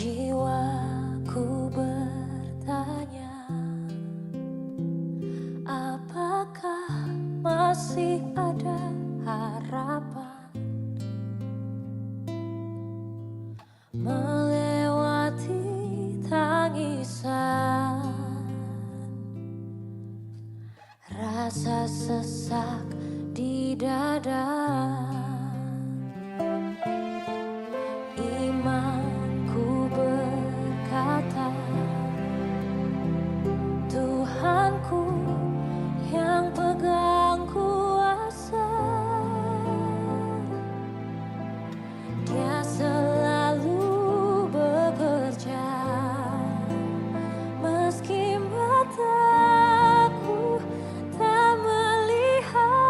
Jiwaku bertanya, apakah masih ada harapan melewati tangisan, rasa sesak di dada. Imanku berkata, Tuhanku yang pegang kuasa, Dia selalu bekerja meski mataku tak melihat.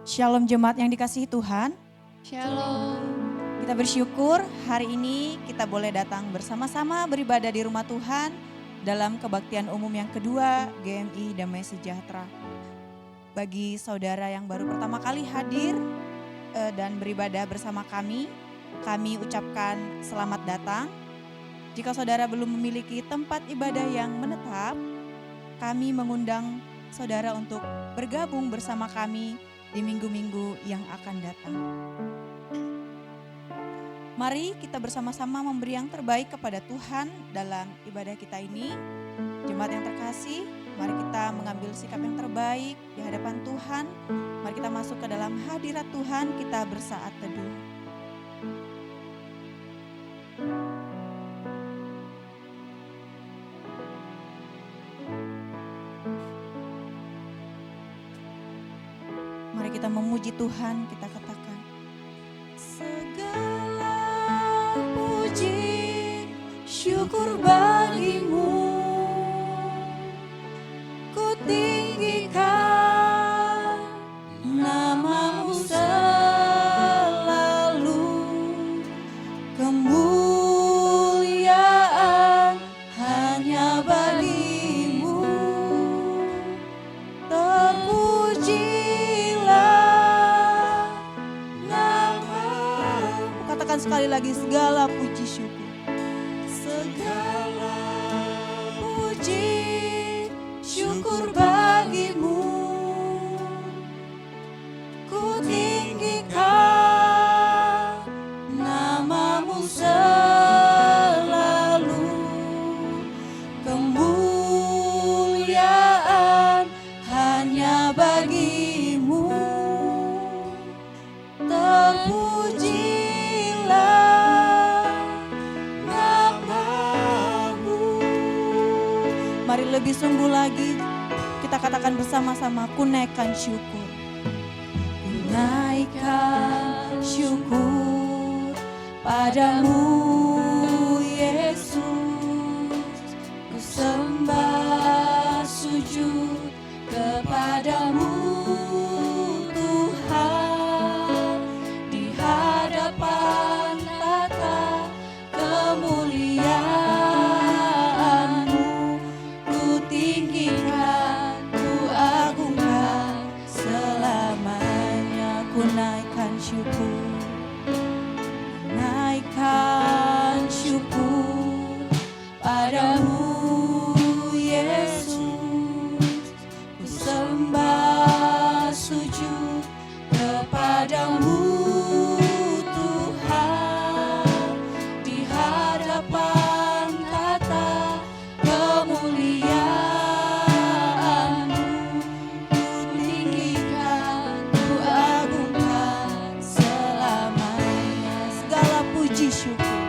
Shalom jemaat yang dikasihi Tuhan. Shalom. Kita bersyukur hari ini kita boleh datang bersama-sama beribadah di rumah Tuhan dalam kebaktian umum yang kedua GMI Damai Sejahtera. Bagi saudara yang baru pertama kali hadir dan beribadah bersama kami ucapkan selamat datang. Jika saudara belum memiliki tempat ibadah yang menetap, kami mengundang saudara untuk bergabung bersama kami di minggu-minggu yang akan datang. Mari kita bersama-sama memberi yang terbaik kepada Tuhan dalam ibadah kita ini. Jemaat yang terkasih, mari kita mengambil sikap yang terbaik di hadapan Tuhan. Mari kita masuk ke dalam hadirat Tuhan, kita bersaat teduh. Mari kita memuji Tuhan, kita katakan segala puji syukur bagimu, ku tinggikan namamu selalu, kemuliaan hanya bagimu, terpujilah namamu. Katakan sekali lagi, segala puji syukur. Segala puji syukur bagimu, ku tinggikan namamu selalu, kemuliaan hanya bagimu, terpujilah namamu. Mari lebih sungguh lagi kita katakan bersama-sama, ku naikkan syukur. Ku naikkan syukur padamu Yesus, ku sembah sujud kepadamu Tuhan, di hadapan tata kemuliaan-Mu, ku tinggikan, ku agungkan selamanya. Ku naikkan syukur, naikkan syukur padamu Yesus, ku sembah sujud kepadamu Tuhan, di hadapan tata kemuliaan-Mu, ku tinggikan, ku agungkan selamanya. Segala puji syukur,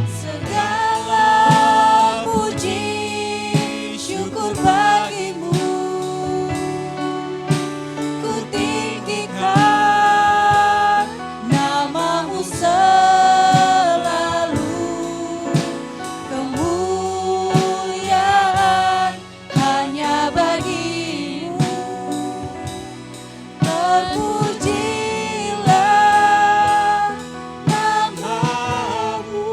segala puji syukur bagimu, ku tinggikan namamu selalu, kemuliaan hanya bagimu, terpujilah namamu.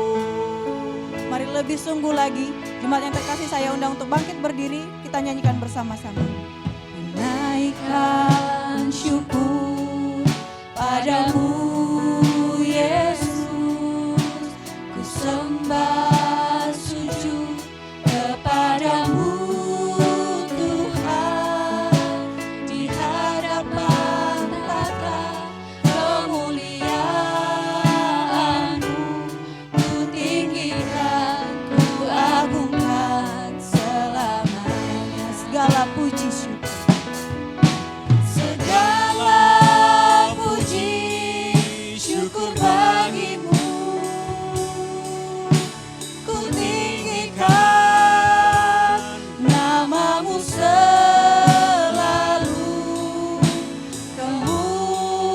Mari lebih sungguh lagi, jemaat yang terkasih, saya undang untuk bangkit berdiri, kita nyanyikan bersama-sama. Naikkan syukur padamu Yesus, ku sembah sujud kepadamu Tuhan, di hadapan tata kemuliaan-Mu, ku tinggikan, ku agungkan selamanya. Segala puji syukur, segala puji syukur bagimu, ku tinggikan namamu selalu,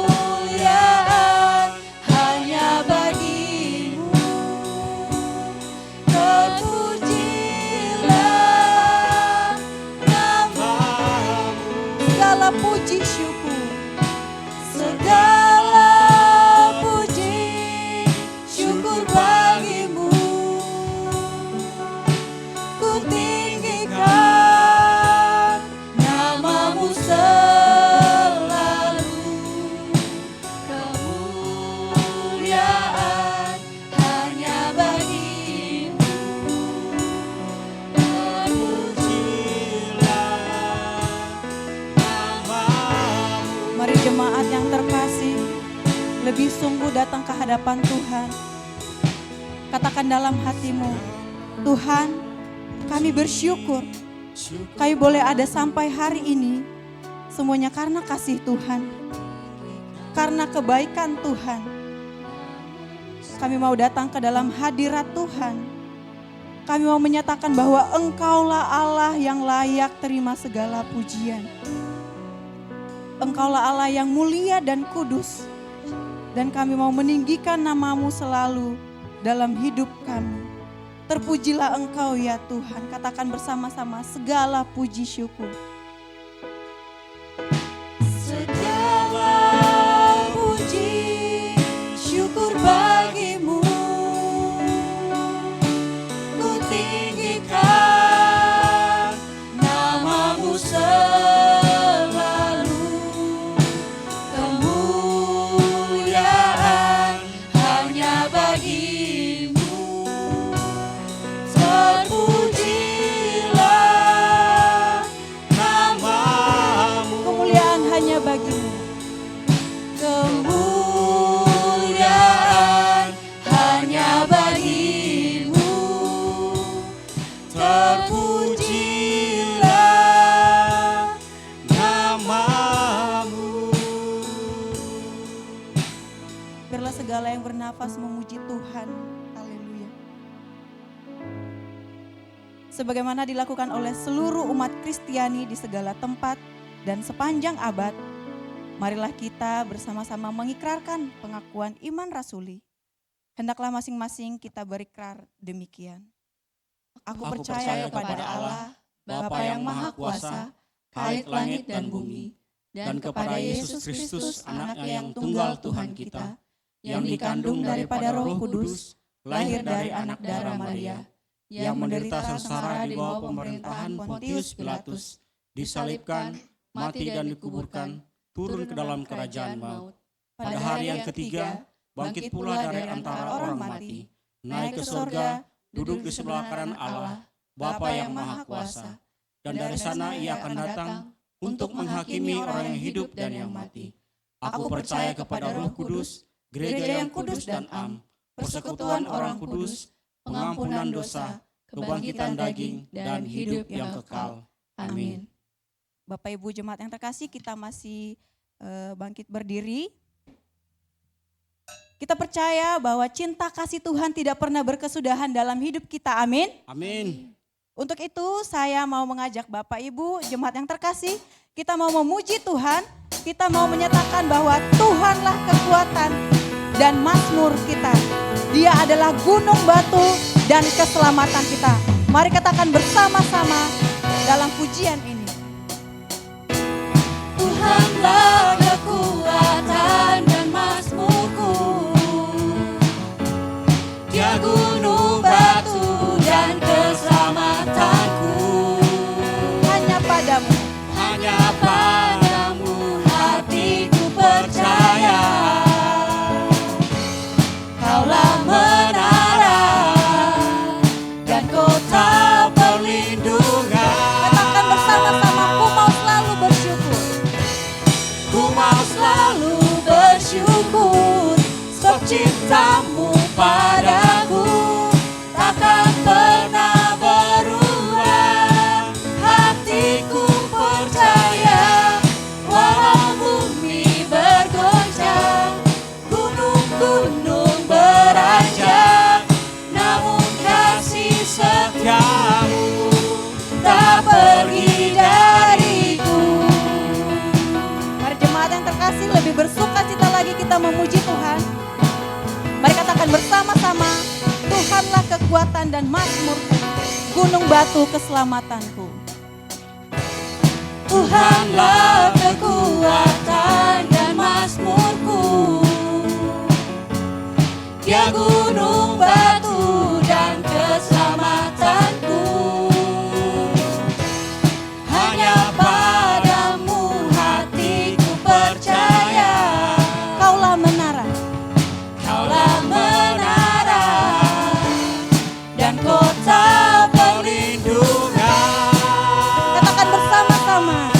kemuliaan hanya bagimu, terpujilah namamu. Segala puji syukur, lebih sungguh datang ke hadapan Tuhan. Katakan dalam hatimu, Tuhan, kami bersyukur kami boleh ada sampai hari ini. Semuanya karena kasih Tuhan, karena kebaikan Tuhan. Kami mau datang ke dalam hadirat Tuhan. Kami mau menyatakan bahwa Engkaulah Allah yang layak terima segala pujian. Engkaulah Allah yang mulia dan kudus. Dan kami mau meninggikan nama-Mu selalu dalam hidup kami. Terpujilah Engkau ya Tuhan. Katakan bersama-sama segala puji syukur. Segala puji syukur bagi-Mu. Ku tinggikan nama-Mu selalu. Kemuliaan hanya bagi-Mu. Terpujilah nama-Mu. Kemuliaan hanya bagi-Mu. Kemuliaan hanya bagi-Mu. Terpujilah nama-Mu. Biarlah segala yang bernafas memuji Tuhan. Haleluya. Sebagaimana dilakukan oleh seluruh umat Kristiani di segala tempat dan sepanjang abad, marilah kita bersama-sama mengikrarkan pengakuan iman rasuli. Hendaklah masing-masing kita berikrar demikian. Aku percaya kepada Allah, Bapa yang Maha Kuasa, Khalik langit dan bumi, dan kepada Yesus Kristus, Anaknya yang tunggal Tuhan kita, yang dikandung daripada Roh Kudus, lahir dari anak darah Maria, yang menderita sengsara di bawah pemerintahan Pontius Pilatus, disalibkan, mati dan dikuburkan, turun ke dalam kerajaan maut. Pada hari yang ketiga, bangkit pula dari antara orang mati, naik ke sorga, duduk di sebelah kanan Allah, Bapa yang Maha Kuasa. Dan dari sana Ia akan datang untuk menghakimi orang yang hidup dan yang mati. Aku percaya kepada Roh Kudus, gereja yang kudus dan am, persekutuan orang kudus, pengampunan dosa, kebangkitan daging, dan hidup yang kekal. Amin. Bapak Ibu jemaat yang terkasih, kita masih bangkit berdiri. Kita percaya bahwa cinta kasih Tuhan tidak pernah berkesudahan dalam hidup kita. Amin. Amin. Untuk itu saya mau mengajak Bapak Ibu jemaat yang terkasih, kita mau memuji Tuhan, kita mau menyatakan bahwa Tuhanlah kekuatan dan mazmur kita. Dia adalah gunung batu dan keselamatan kita. Mari katakan bersama-sama dalam pujian ini. Tuhanlah kekuatan dan mazmurku. Dia gunung batu dan keselamatanku. Hanya padamu, hanya padamu hatiku percaya. Kaulah menara dan kota perlindungan. Katakan bersama-sama, ku mau selalu bersyukur. Ku mau selalu bersyukur, sebab cintamu padaku takkan pernah berubah. Hatiku percaya, walau bumi bergoncang, gunung-gunung beranjak, namun kasih setiamu tak pergi dariku. Mari jemaat yang terkasih, lebih bersuka cita lagi kita memuji Tuhan. Mari katakan bersama-sama, Tuhanlah kekuatan dan mazmurku, gunung batu keselamatanku. Tuhanlah kekuatan dan mazmurku. Dia gunung batu dan keselamatanku. Hanya padamu hatiku percaya. Kaulah menara, kaulah menara dan kota perlindungan. Katakan bersama-sama,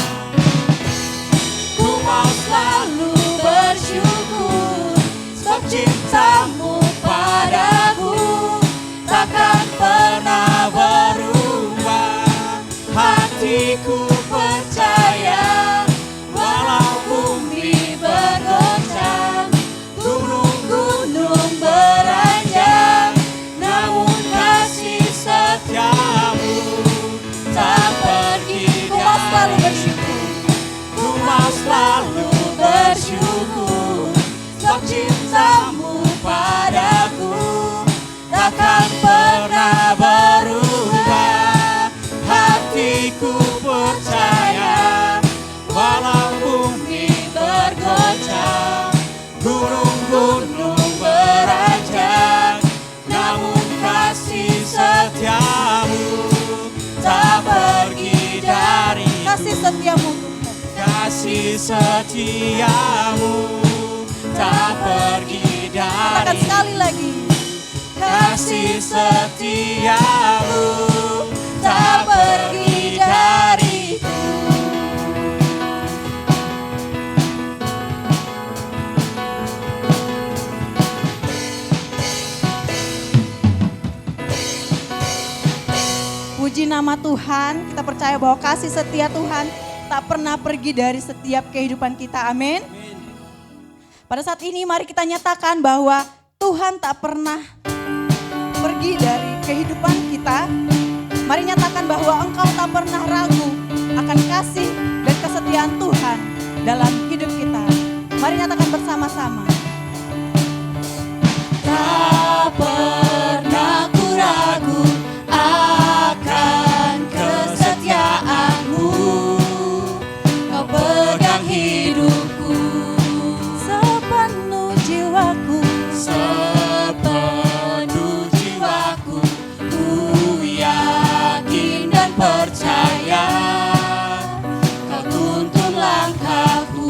hatiku percaya, walau bumi bergoncang, gunung-gunung beranjak, namun kasih setiamu tak pergi dari. Ku mau selalu bersyukur, sebab cintamu padaku takkan pernah berubah. Hatiku percaya, walau bumi bergoncang, gunung-gunung beranjak, namun kasih setiamu tak pergi dari. Kasih setiamu, Kasih setiamu tak pergi katakan dari. sekali lagi. Kasih setiamu tak pergi dariku. Puji nama Tuhan, kita percaya bahwa kasih setia Tuhan tak pernah pergi dari setiap kehidupan kita, amin. Pada saat ini mari kita nyatakan bahwa Tuhan tak pernah pergi dari kehidupan kita. Mari nyatakan bahwa engkau tak pernah ragu akan kasih dan kesetiaan Tuhan dalam hidup kita. Mari nyatakan bersama-sama. Tak pernah ku ragu akan kesetiaanmu, kau pegang hidupku Sepenuh jiwaku, sepenuh jiwaku. Ku yakin dan percaya, kau tuntun langkahku.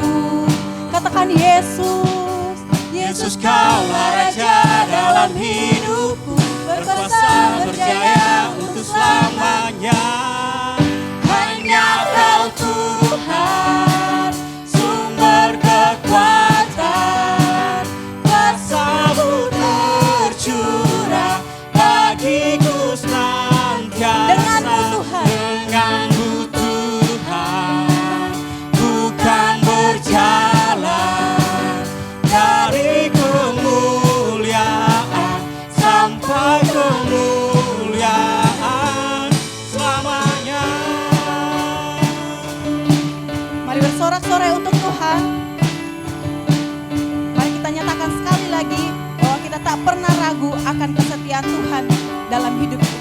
katakan Yesus, Yesus, kaulah Raja dalam hidupku, berkuasa berjaya untuk selamanya. Hanya Kau Tuhan, sumber kekuatan, kuasa-Mu tercurah bagiku senantiasa. Denganmu Tuhan. Denganmu Tuhan, bukan berjalan dari kemuliaan sampai kemuliaan selamanya. mari bersorak-sorai untuk Tuhan. Mari kita nyatakan sekali lagi bahwa kita tak pernah ragu akan kesetiaan Tuhan dalam hidup kita.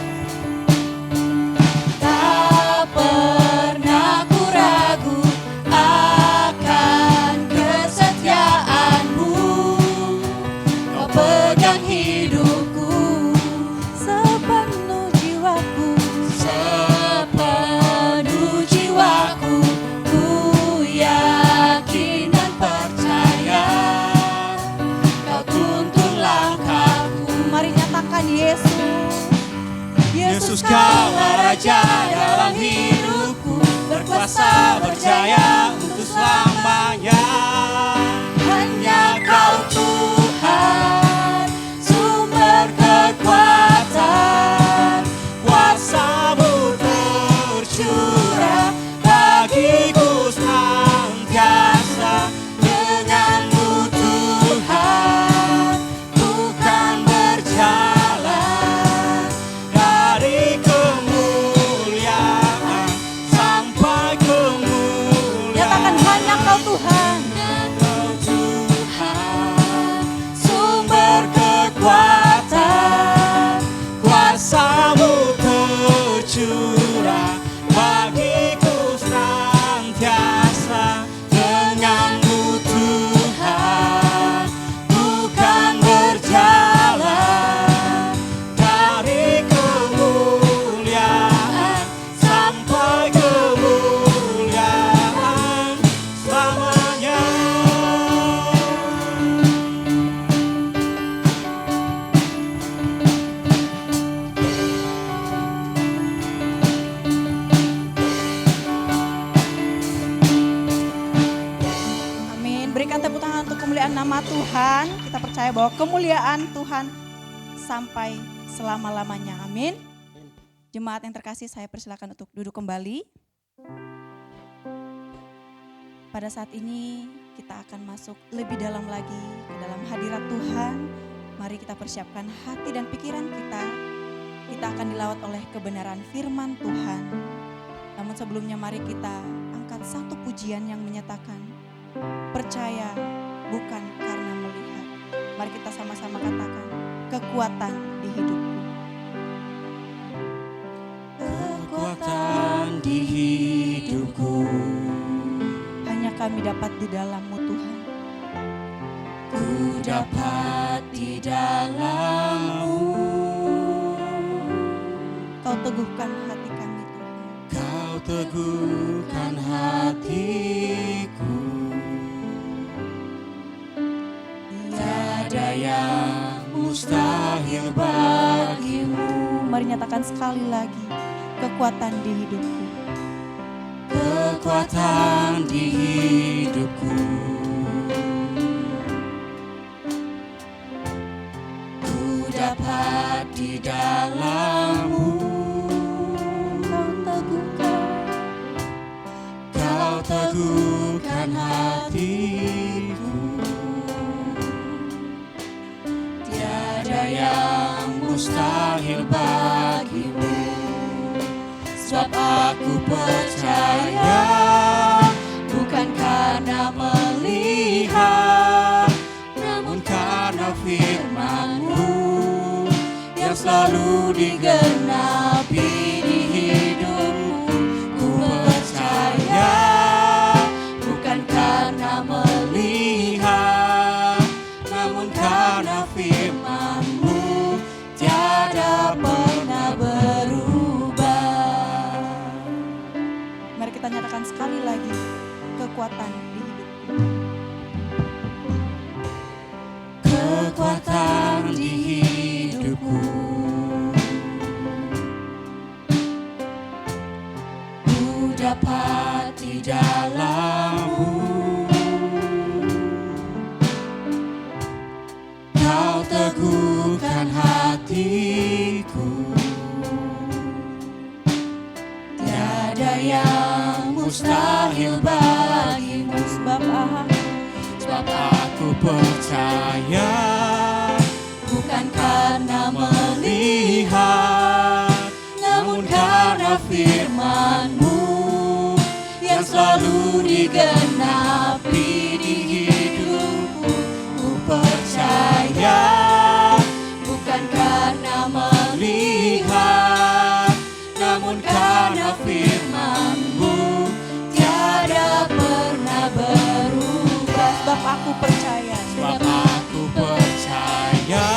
Tak pernah ku ragu akan kesetiaanmu, kau pegang hidupku Sepenuh jiwaku, sepenuh jiwaku. Ku yakin dan percaya, kau tuntun langkahku. mari nyatakan Yesus. Yesus, kaulah Raja dalam hidupku, berkuasa berjaya untuk selamanya. Hanya Kau Tuhan, sumber kekuatan, kuasa-Mu tercurah bagiku senantiasa. Denganmu Tuhan, bukan berjalan dari kemuliaan sampai kemuliaan. Nyatakan hanya Kau Tuhan. Kau Tuhan, sumber kekuatan, kuasa-Mu tercurah bagiku senantiasa. Denganmu Tuhan, bukan berjalan dari kemuliaan sampai kemuliaan selamanya. Amin. Berikan tepuk tangan untuk kemuliaan nama Tuhan. Kita percaya bahwa kemuliaan Tuhan sampai selama-lamanya. Amin. Jemaat yang terkasih, saya persilakan untuk duduk kembali. pada saat ini kita akan masuk lebih dalam lagi ke dalam hadirat Tuhan. Mari kita persiapkan hati dan pikiran kita. Kita akan dilawat oleh kebenaran firman Tuhan. Namun sebelumnya mari kita angkat satu pujian yang menyatakan percaya bukan karena melihat. Mari kita sama-sama katakan kekuatan di hidupku. Kekuatan di hidupku, Hanya kami dapat di dalam-Mu Tuhan. ku dapat di dalam-Mu. Kau teguhkan hati kami Tuhan. Kau teguhkan hatiku. Tiada yang mustahil bagimu. Mari nyatakan sekali lagi kekuatan di hidupku. Kekuatan di hidupku, ku dapat di dalam-Mu. Kau teguhkan hatiku. Tiada yang mustahil bagimu. Sebab aku percaya, bukan karena melihat, namun karena firman-Mu yang selalu digenapi di hidupku. Ku percaya, bukan karena melihat, namun karena firman-Mu tiada pernah berubah. Mari kita nyatakan sekali lagi kekuatan di hidupku. Kekuatan di hidupku, ku dapat di dalam-Mu. Kau teguhkan hatiku. Tiada yang mustahil bagimu. Sebab aku percaya, bukan karena melihat, namun karena firman-Mu yang selalu digenapi di hidupku. Ku percaya, bukan karena melihat, namun karena firman-Mu tiada pernah berubah. Sebab aku percaya. Sebab aku percaya,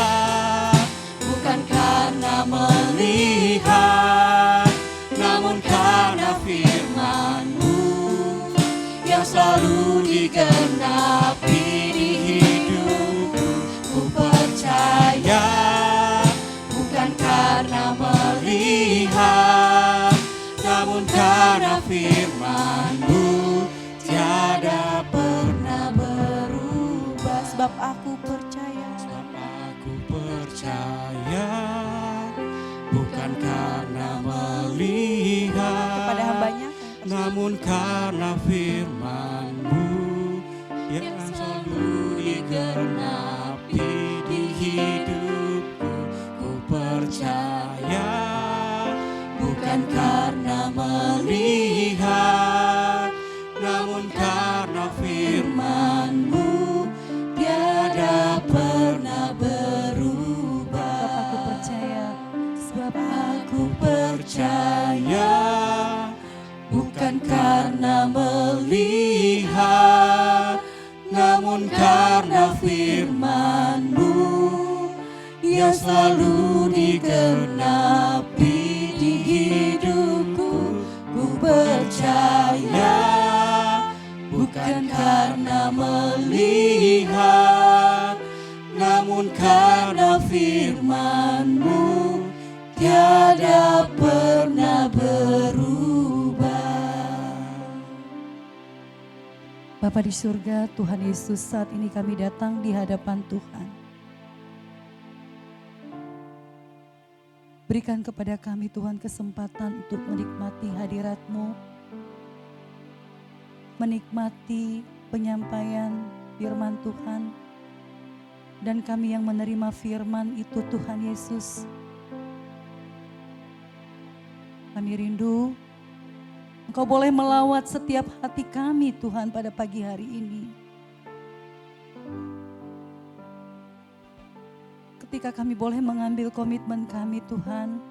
bukan karena melihat, namun karena firman-Mu yang selalu digenapi di hidupku. Ku percaya, bukan karena melihat, namun karena firman-Mu tiada pernah berubah. Sebab aku percaya. Sebab aku percaya, bukan karena melihat, Kepada hambanya. namun karena firman-Mu yang selalu digenapi di hidupku. Ku percaya, bukan karena melihat, namun karena firman-Mu tiada pernah berubah. Sebab aku percaya. Sebab aku percaya, bukan karena melihat, namun karena firman-Mu yang selalu digenapi di hidupku. Ku percaya, bukan karena melihat, namun karena firman-Mu tiada pernah berubah. Bapa di surga, Tuhan Yesus, saat ini kami datang di hadapan Tuhan. Berikan kepada kami Tuhan kesempatan untuk menikmati hadirat-Mu. menikmati penyampaian firman Tuhan. Dan kami yang menerima firman itu Tuhan Yesus, kami rindu Engkau boleh melawat setiap hati kami Tuhan pada pagi hari ini. Ketika kami boleh mengambil komitmen kami Tuhan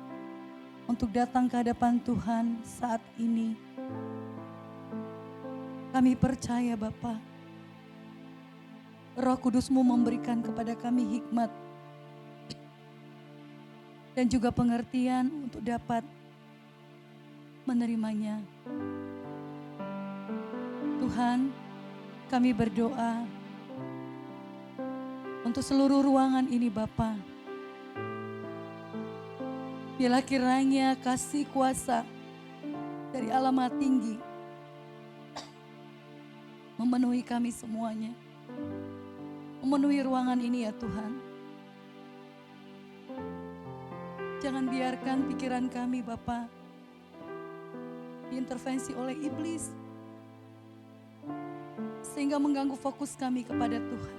untuk datang ke hadapan Tuhan saat ini. Kami percaya Bapa, Roh Kudus-Mu memberikan kepada kami hikmat dan juga pengertian untuk dapat menerimanya. Tuhan, kami berdoa untuk seluruh ruangan ini Bapa. Biarlah kiranya kasih kuasa dari Allah Maha Tinggi memenuhi kami semuanya. Memenuhi ruangan ini ya Tuhan. Jangan biarkan pikiran kami Bapa diintervensi oleh iblis sehingga mengganggu fokus kami kepada Tuhan.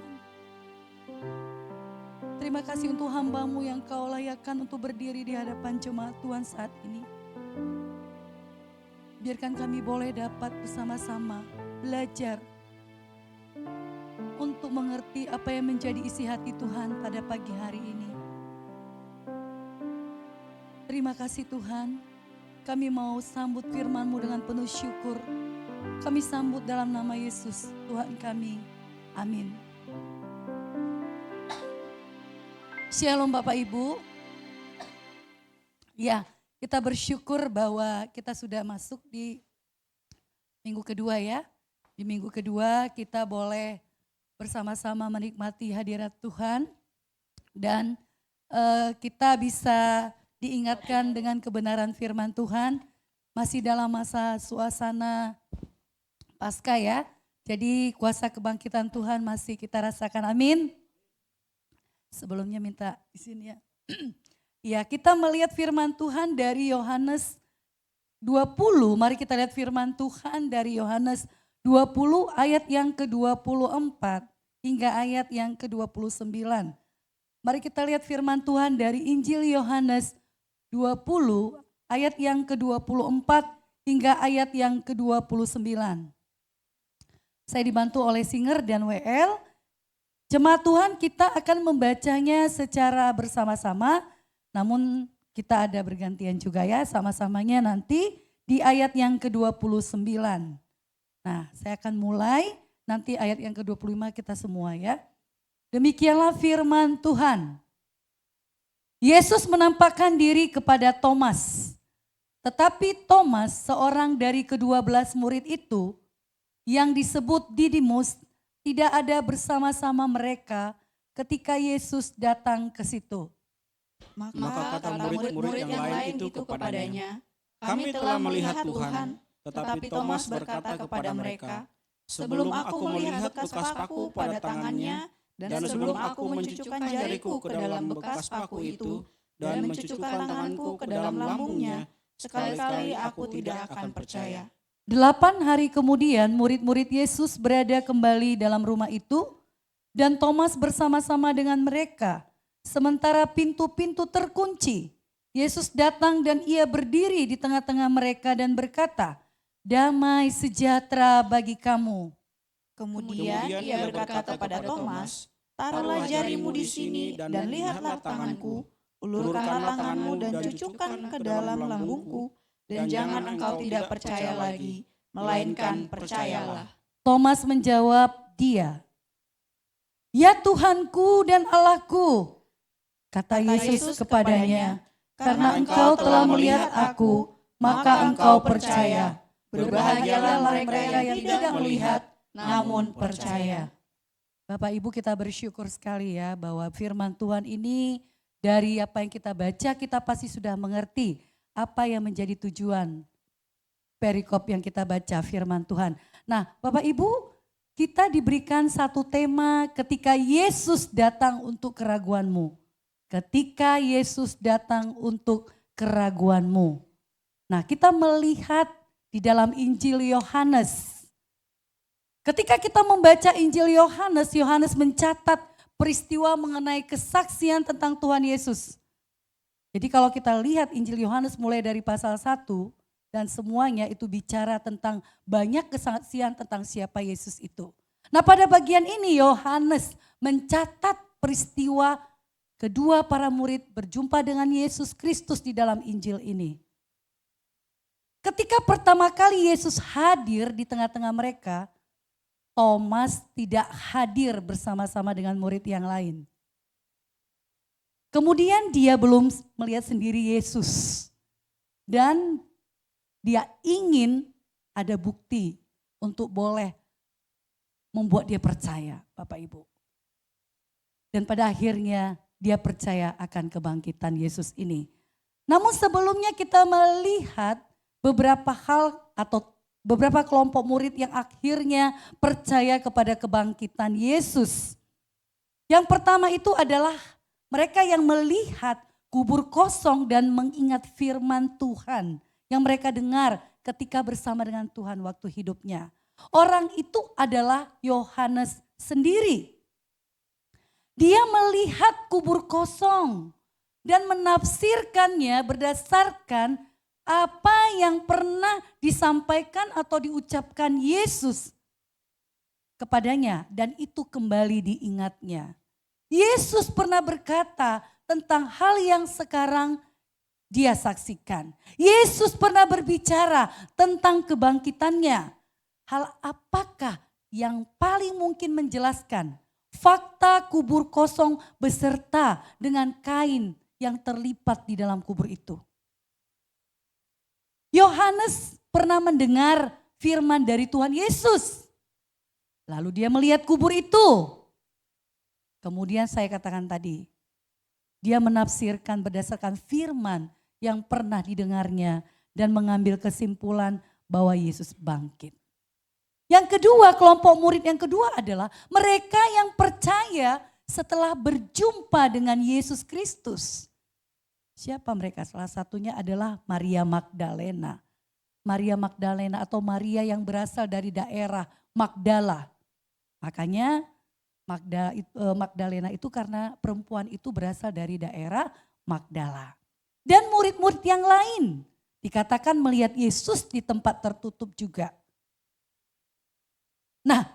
Terima kasih untuk hamba-Mu yang Kau layakkan untuk berdiri di hadapan jemaat Tuhan saat ini. Biarkan kami boleh dapat bersama-sama belajar untuk mengerti apa yang menjadi isi hati Tuhan pada pagi hari ini. Terima kasih Tuhan, kami mau sambut firman-Mu dengan penuh syukur. Kami sambut dalam nama Yesus, Tuhan kami. Amin. Shalom Bapak Ibu. Ya, kita bersyukur bahwa kita sudah masuk di minggu kedua ya. Di minggu kedua kita boleh bersama-sama menikmati hadirat Tuhan dan kita bisa diingatkan dengan kebenaran firman Tuhan. Masih dalam masa suasana Paskah ya. Jadi kuasa kebangkitan Tuhan masih kita rasakan. Amin. Sebelumnya minta izin ya. Ya, kita melihat firman Tuhan dari Yohanes 20. Mari kita lihat firman Tuhan dari Yohanes 20 ayat yang ke-24 hingga ayat yang ke-29. Mari kita lihat firman Tuhan dari Injil Yohanes 20 ayat yang ke-24 hingga ayat yang ke-29. Saya dibantu oleh Singer dan WL. Jemaat Tuhan, kita akan membacanya secara bersama-sama, namun kita ada bergantian juga ya, sama-samanya nanti di ayat yang ke-29. Nah, saya akan mulai, nanti ayat yang ke-25 kita semua ya. Demikianlah firman Tuhan. Yesus menampakkan diri kepada Thomas. Tetapi Thomas, seorang dari ke-12 murid itu, yang disebut Didimus, tidak ada bersama-sama mereka ketika Yesus datang ke situ. Maka kata murid-murid yang lain itu kepadanya, kami telah melihat Tuhan. Tetapi Thomas berkata kepada mereka, sebelum aku melihat bekas paku pada tangannya, dan sebelum aku mencucukkan jariku ke dalam bekas paku itu, dan mencucukkan tanganku ke dalam lambungnya, sekali-kali aku tidak akan percaya. 8 hari kemudian murid-murid Yesus berada kembali dalam rumah itu dan Thomas bersama-sama dengan mereka. Sementara pintu-pintu terkunci, Yesus datang dan ia berdiri di tengah-tengah mereka dan berkata, "Damai sejahtera bagi kamu." Kemudian ia berkata pada Thomas, "Taruhlah jarimu di sini dan lihatlah tanganku, ulurkanlah tanganmu dan cucukkan ke dalam lambungku, dan jangan engkau tidak percaya lagi, melainkan percayalah." Thomas menjawab dia, "Ya Tuhanku dan Allahku." Kata Yesus kepadanya, "Karena engkau telah melihat aku, maka engkau percaya. Berbahagialah mereka yang tidak melihat, namun percaya." Bapak Ibu, kita bersyukur sekali ya bahwa firman Tuhan ini dari apa yang kita baca kita pasti sudah mengerti apa yang menjadi tujuan perikop yang kita baca firman Tuhan. Nah Bapak Ibu, kita diberikan satu tema ketika Yesus datang untuk keraguanmu. Ketika Yesus datang untuk keraguanmu. Nah kita melihat di dalam Injil Yohanes Ketika kita membaca Injil Yohanes, Yohanes mencatat peristiwa mengenai kesaksian tentang Tuhan Yesus. Jadi kalau kita lihat Injil Yohanes mulai dari pasal 1 dan semuanya itu bicara tentang banyak kesaksian tentang siapa Yesus itu. Nah pada bagian ini Yohanes mencatat peristiwa kedua para murid berjumpa dengan Yesus Kristus di dalam Injil ini. Ketika pertama kali Yesus hadir di tengah-tengah mereka, Thomas tidak hadir bersama-sama dengan murid yang lain. Kemudian dia belum melihat sendiri Yesus. Dan dia ingin ada bukti untuk boleh membuat dia percaya, Bapak Ibu. Dan pada akhirnya dia percaya akan kebangkitan Yesus ini. Namun sebelumnya kita melihat beberapa hal atau beberapa kelompok murid yang akhirnya percaya kepada kebangkitan Yesus. Yang pertama itu adalah mereka yang melihat kubur kosong dan mengingat firman Tuhan yang mereka dengar ketika bersama dengan Tuhan waktu hidupnya. Orang itu adalah Yohanes sendiri. Dia melihat kubur kosong dan menafsirkannya berdasarkan apa yang pernah disampaikan atau diucapkan Yesus kepadanya dan itu kembali diingatnya. Yesus pernah berkata tentang hal yang sekarang dia saksikan. Yesus pernah berbicara tentang kebangkitannya. Hal apakah yang paling mungkin menjelaskan fakta kubur kosong beserta dengan kain yang terlipat di dalam kubur itu? Yohanes pernah mendengar firman dari Tuhan Yesus. Lalu dia melihat kubur itu. Kemudian saya katakan tadi, dia menafsirkan berdasarkan firman yang pernah didengarnya dan mengambil kesimpulan bahwa Yesus bangkit. Yang kedua, kelompok murid yang kedua adalah mereka yang percaya setelah berjumpa dengan Yesus Kristus. Siapa mereka? Salah satunya adalah Maria Magdalena. Maria Magdalena atau Maria yang berasal dari daerah Magdala. Makanya Magdalena itu karena perempuan itu berasal dari daerah Magdala. Dan murid-murid yang lain dikatakan melihat Yesus di tempat tertutup juga. Nah,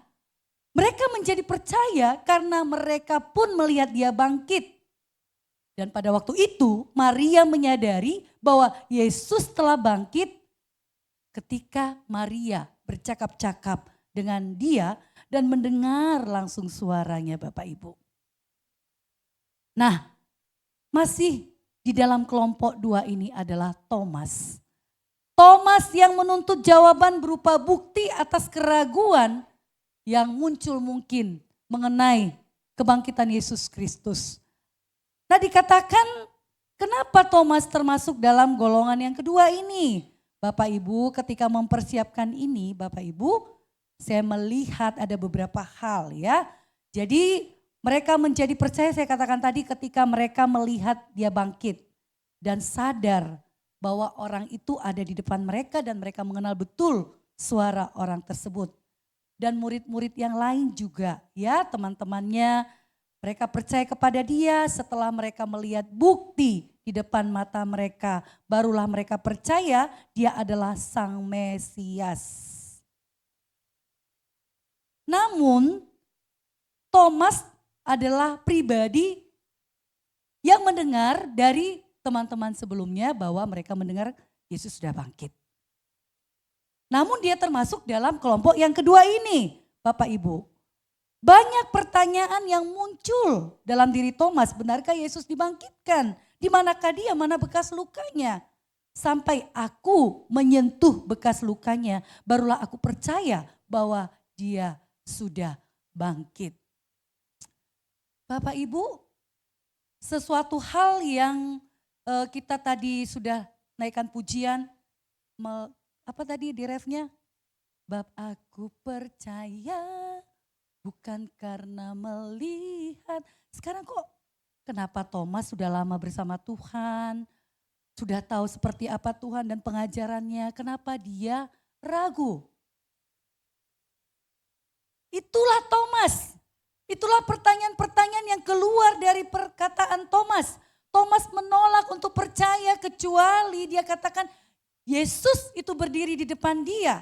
mereka menjadi percaya karena mereka pun melihat dia bangkit. Dan pada waktu itu Maria menyadari bahwa Yesus telah bangkit ketika Maria bercakap-cakap dengan dia dan mendengar langsung suaranya Bapak Ibu. Nah, masih di dalam kelompok dua ini adalah Thomas. Thomas yang menuntut jawaban berupa bukti atas keraguan yang muncul mungkin mengenai kebangkitan Yesus Kristus. Nah dikatakan kenapa Thomas termasuk dalam golongan yang kedua ini? Bapak Ibu ketika mempersiapkan ini Bapak Ibu saya melihat ada beberapa hal ya. Jadi mereka menjadi percaya saya katakan tadi ketika mereka melihat dia bangkit. Dan sadar bahwa orang itu ada di depan mereka dan mereka mengenal betul suara orang tersebut. Dan murid-murid yang lain juga ya teman-temannya. Mereka percaya kepada dia setelah mereka melihat bukti di depan mata mereka. Barulah mereka percaya dia adalah Sang Mesias. Namun Thomas adalah pribadi yang mendengar dari teman-teman sebelumnya bahwa mereka mendengar Yesus sudah bangkit. Namun dia termasuk dalam kelompok yang kedua ini Bapak Ibu. Banyak pertanyaan yang muncul dalam diri Thomas, benarkah Yesus dibangkitkan? Di manakah dia, mana bekas lukanya? Sampai aku menyentuh bekas lukanya, barulah aku percaya bahwa dia sudah bangkit. Bapak Ibu, sesuatu hal yang kita tadi sudah naikkan pujian, apa tadi di refnya? Bab aku percaya. Bukan karena melihat. Sekarang kok kenapa Thomas sudah lama bersama Tuhan. Sudah tahu seperti apa Tuhan dan pengajarannya. Kenapa dia ragu? Itulah Thomas. Itulah pertanyaan-pertanyaan yang keluar dari perkataan Thomas. Thomas menolak untuk percaya kecuali dia katakan Yesus itu berdiri di depan dia.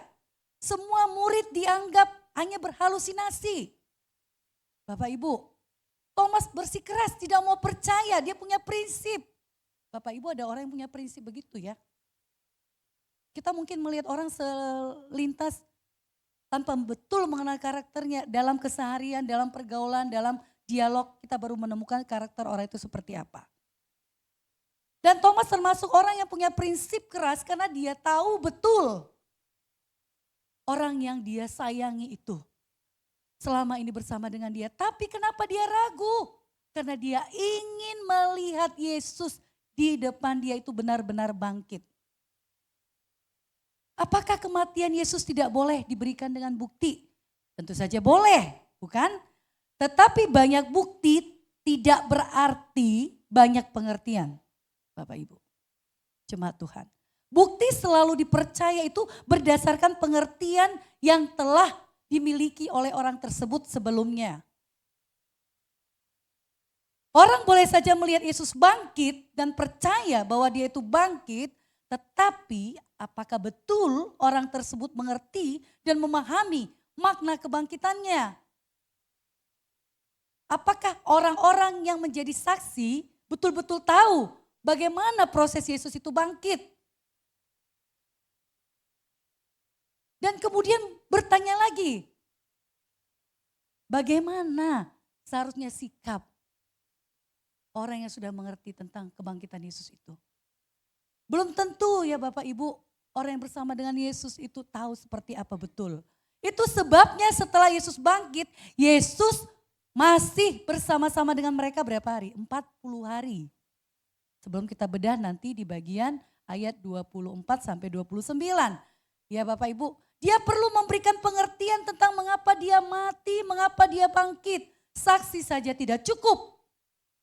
Semua murid dianggap hanya berhalusinasi. Bapak Ibu, Thomas bersikeras tidak mau percaya, dia punya prinsip. Bapak Ibu ada orang yang punya prinsip begitu ya. Kita mungkin melihat orang selintas tanpa betul mengenal karakternya dalam keseharian, dalam pergaulan, dalam dialog kita baru menemukan karakter orang itu seperti apa. Dan Thomas termasuk orang yang punya prinsip keras karena dia tahu betul orang yang dia sayangi itu selama ini bersama dengan dia. Tapi kenapa dia ragu? Karena dia ingin melihat Yesus di depan dia itu benar-benar bangkit. Apakah kematian Yesus tidak boleh diberikan dengan bukti? Tentu saja boleh, bukan? Tetapi banyak bukti tidak berarti banyak pengertian, Bapak Ibu. Jemaat Tuhan. Bukti selalu dipercaya itu berdasarkan pengertian yang telah dimiliki oleh orang tersebut sebelumnya. Orang boleh saja melihat Yesus bangkit dan percaya bahwa dia itu bangkit, tetapi apakah betul orang tersebut mengerti dan memahami makna kebangkitannya? Apakah orang-orang yang menjadi saksi betul-betul tahu bagaimana proses Yesus itu bangkit? Dan kemudian bertanya lagi, bagaimana seharusnya sikap orang yang sudah mengerti tentang kebangkitan Yesus itu? Belum tentu ya Bapak Ibu, orang yang bersama dengan Yesus itu tahu seperti apa betul. Itu sebabnya setelah Yesus bangkit, Yesus masih bersama-sama dengan mereka berapa hari? 40 hari. Sebelum kita bedah nanti di bagian ayat 24 sampai 29. Ya Bapak Ibu, dia perlu memberikan pengertian tentang mengapa dia mati, mengapa dia bangkit. Saksi saja tidak cukup.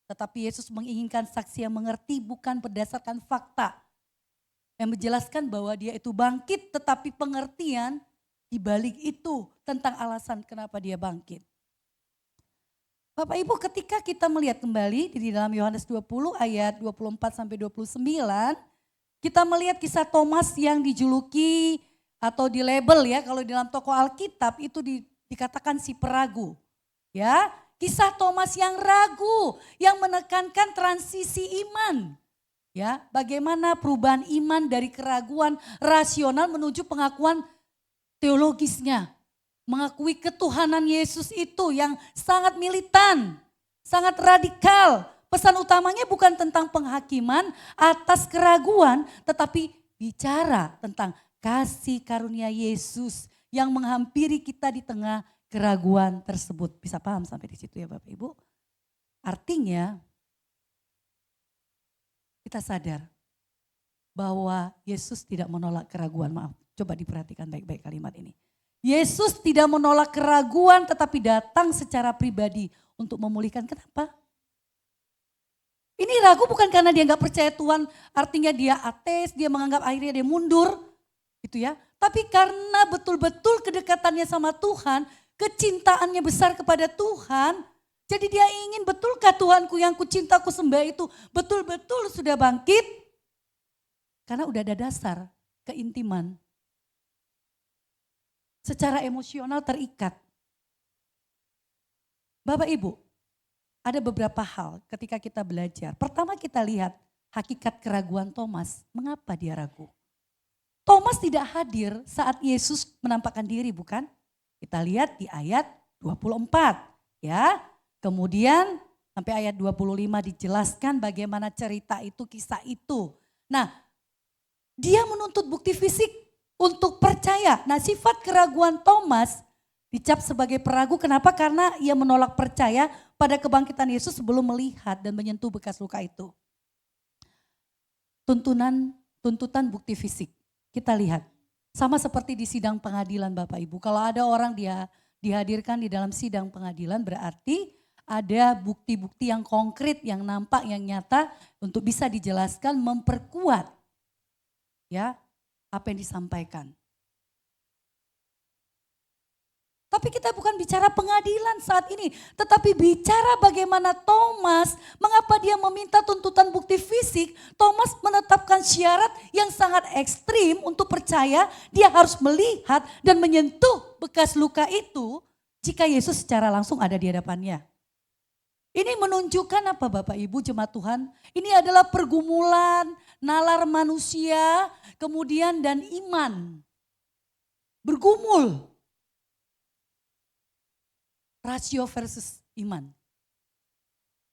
Tetapi Yesus menginginkan saksi yang mengerti bukan berdasarkan fakta. Yang menjelaskan bahwa dia itu bangkit, tetapi pengertian di balik itu tentang alasan kenapa dia bangkit. Bapak Ibu, ketika kita melihat kembali di dalam Yohanes 20 ayat 24 sampai 29, kita melihat kisah Thomas yang dijuluki atau di label ya, kalau di dalam toko Alkitab itu dikatakan si peragu. Ya, kisah Thomas yang ragu, yang menekankan transisi iman. Ya, bagaimana perubahan iman dari keraguan rasional menuju pengakuan teologisnya. Mengakui ketuhanan Yesus itu yang sangat militan, sangat radikal. Pesan utamanya bukan tentang penghakiman atas keraguan, tetapi bicara tentang kasih karunia Yesus yang menghampiri kita di tengah keraguan tersebut. Bisa paham sampai di situ ya Bapak Ibu? Artinya kita sadar bahwa Yesus tidak menolak keraguan. Maaf, coba diperhatikan baik-baik kalimat ini. Yesus tidak menolak keraguan tetapi datang secara pribadi untuk memulihkan. Kenapa? Ini ragu bukan karena dia nggak percaya Tuhan, artinya dia ateis, dia menganggap akhirnya dia mundur. Gitu ya. Tapi karena betul-betul kedekatannya sama Tuhan, kecintaannya besar kepada Tuhan, jadi dia ingin betulkah Tuhanku yang kucinta, ku sembah itu betul-betul sudah bangkit? Karena udah ada dasar keintiman. Secara emosional terikat. Bapak Ibu, ada beberapa hal ketika kita belajar. Pertama kita lihat hakikat keraguan Thomas. Mengapa dia ragu? Thomas tidak hadir saat Yesus menampakkan diri, bukan? Kita lihat di ayat 24 ya. Kemudian sampai ayat 25 dijelaskan bagaimana cerita itu, kisah itu. Nah, dia menuntut bukti fisik untuk percaya. Nah, sifat keraguan Thomas dicap sebagai peragu. Kenapa? Karena ia menolak percaya pada kebangkitan Yesus sebelum melihat dan menyentuh bekas luka itu. Tuntutan bukti fisik. Kita lihat. Sama seperti di sidang pengadilan Bapak Ibu. Kalau ada orang dia dihadirkan di dalam sidang pengadilan berarti ada bukti-bukti yang konkret, yang nampak, yang nyata untuk bisa dijelaskan, memperkuat ya apa yang disampaikan. Tapi kita bukan bicara pengadilan saat ini, tetapi bicara bagaimana Thomas, mengapa dia meminta tuntutan bukti fisik. Thomas menetapkan syarat yang sangat ekstrim untuk percaya, dia harus melihat dan menyentuh bekas luka itu jika Yesus secara langsung ada di hadapannya. Ini menunjukkan apa Bapak Ibu jemaat Tuhan? Ini adalah pergumulan nalar manusia, kemudian dan iman. Bergumul. Rasio versus iman.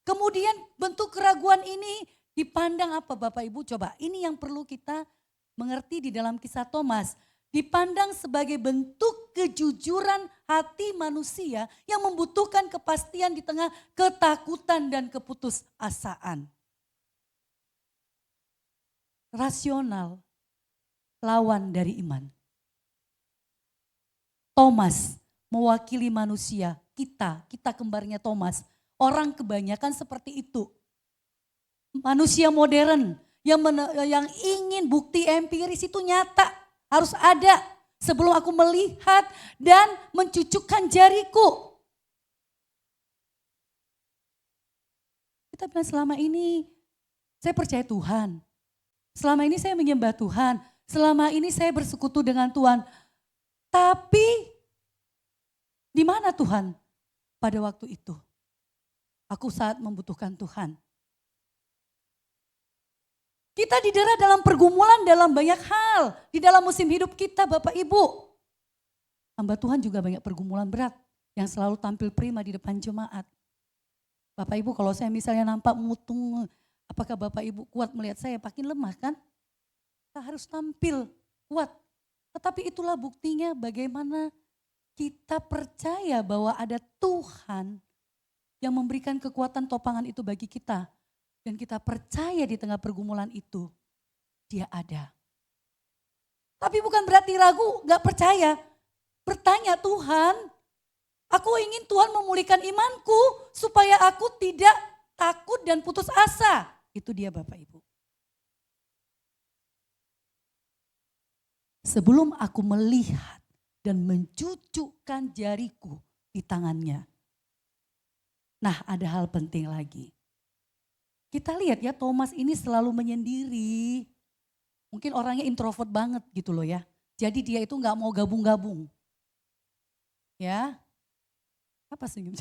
Kemudian bentuk keraguan ini dipandang apa Bapak Ibu? Coba ini yang perlu kita mengerti di dalam kisah Thomas. Dipandang sebagai bentuk kejujuran hati manusia yang membutuhkan kepastian di tengah ketakutan dan keputusasaan. Rasional, lawan dari iman. Thomas mewakili manusia, kita kembarnya Thomas. Orang kebanyakan seperti itu. Manusia modern yang ingin bukti empiris itu nyata, harus ada sebelum aku melihat dan mencucukkan jariku. Kita bilang selama ini saya percaya Tuhan. Selama ini saya menyembah Tuhan. Selama ini saya bersekutu dengan Tuhan. Tapi di mana Tuhan pada waktu itu? Aku saat membutuhkan Tuhan. Kita didera dalam pergumulan dalam banyak hal. Di dalam musim hidup kita Bapak Ibu. Hamba Tuhan juga banyak pergumulan berat yang selalu tampil prima di depan jemaat. Bapak Ibu kalau saya misalnya nampak mutung, apakah Bapak Ibu kuat melihat saya makin lemah kan? Kita harus tampil kuat. Tetapi itulah buktinya bagaimana kita percaya bahwa ada Tuhan yang memberikan kekuatan topangan itu bagi kita. Dan kita percaya di tengah pergumulan itu, dia ada. Tapi bukan berarti ragu, gak percaya. Bertanya Tuhan, aku ingin Tuhan memulihkan imanku supaya aku tidak takut dan putus asa. Itu dia Bapak Ibu. Sebelum aku melihat dan mencucukkan jariku di tangannya. Nah ada hal penting lagi. Kita lihat ya Thomas ini selalu menyendiri. Mungkin orangnya introvert banget gitu loh ya. Jadi dia itu gak mau gabung-gabung. Ya. Apa sih?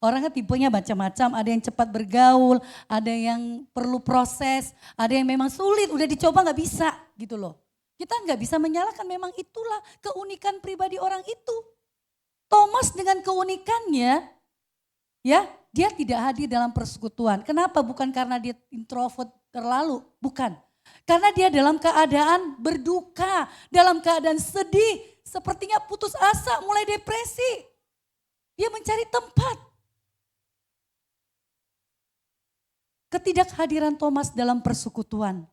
Orangnya tipenya macam-macam, ada yang cepat bergaul, ada yang perlu proses, ada yang memang sulit, udah dicoba gak bisa gitu loh. Kita nggak bisa menyalahkan, memang itulah keunikan pribadi orang itu. Thomas dengan keunikannya, ya dia tidak hadir dalam persekutuan. Kenapa? Bukan karena dia introvert terlalu, bukan. Karena dia dalam keadaan berduka, dalam keadaan sedih, sepertinya putus asa, mulai depresi. Dia mencari tempat. Ketidakhadiran Thomas dalam persekutuan.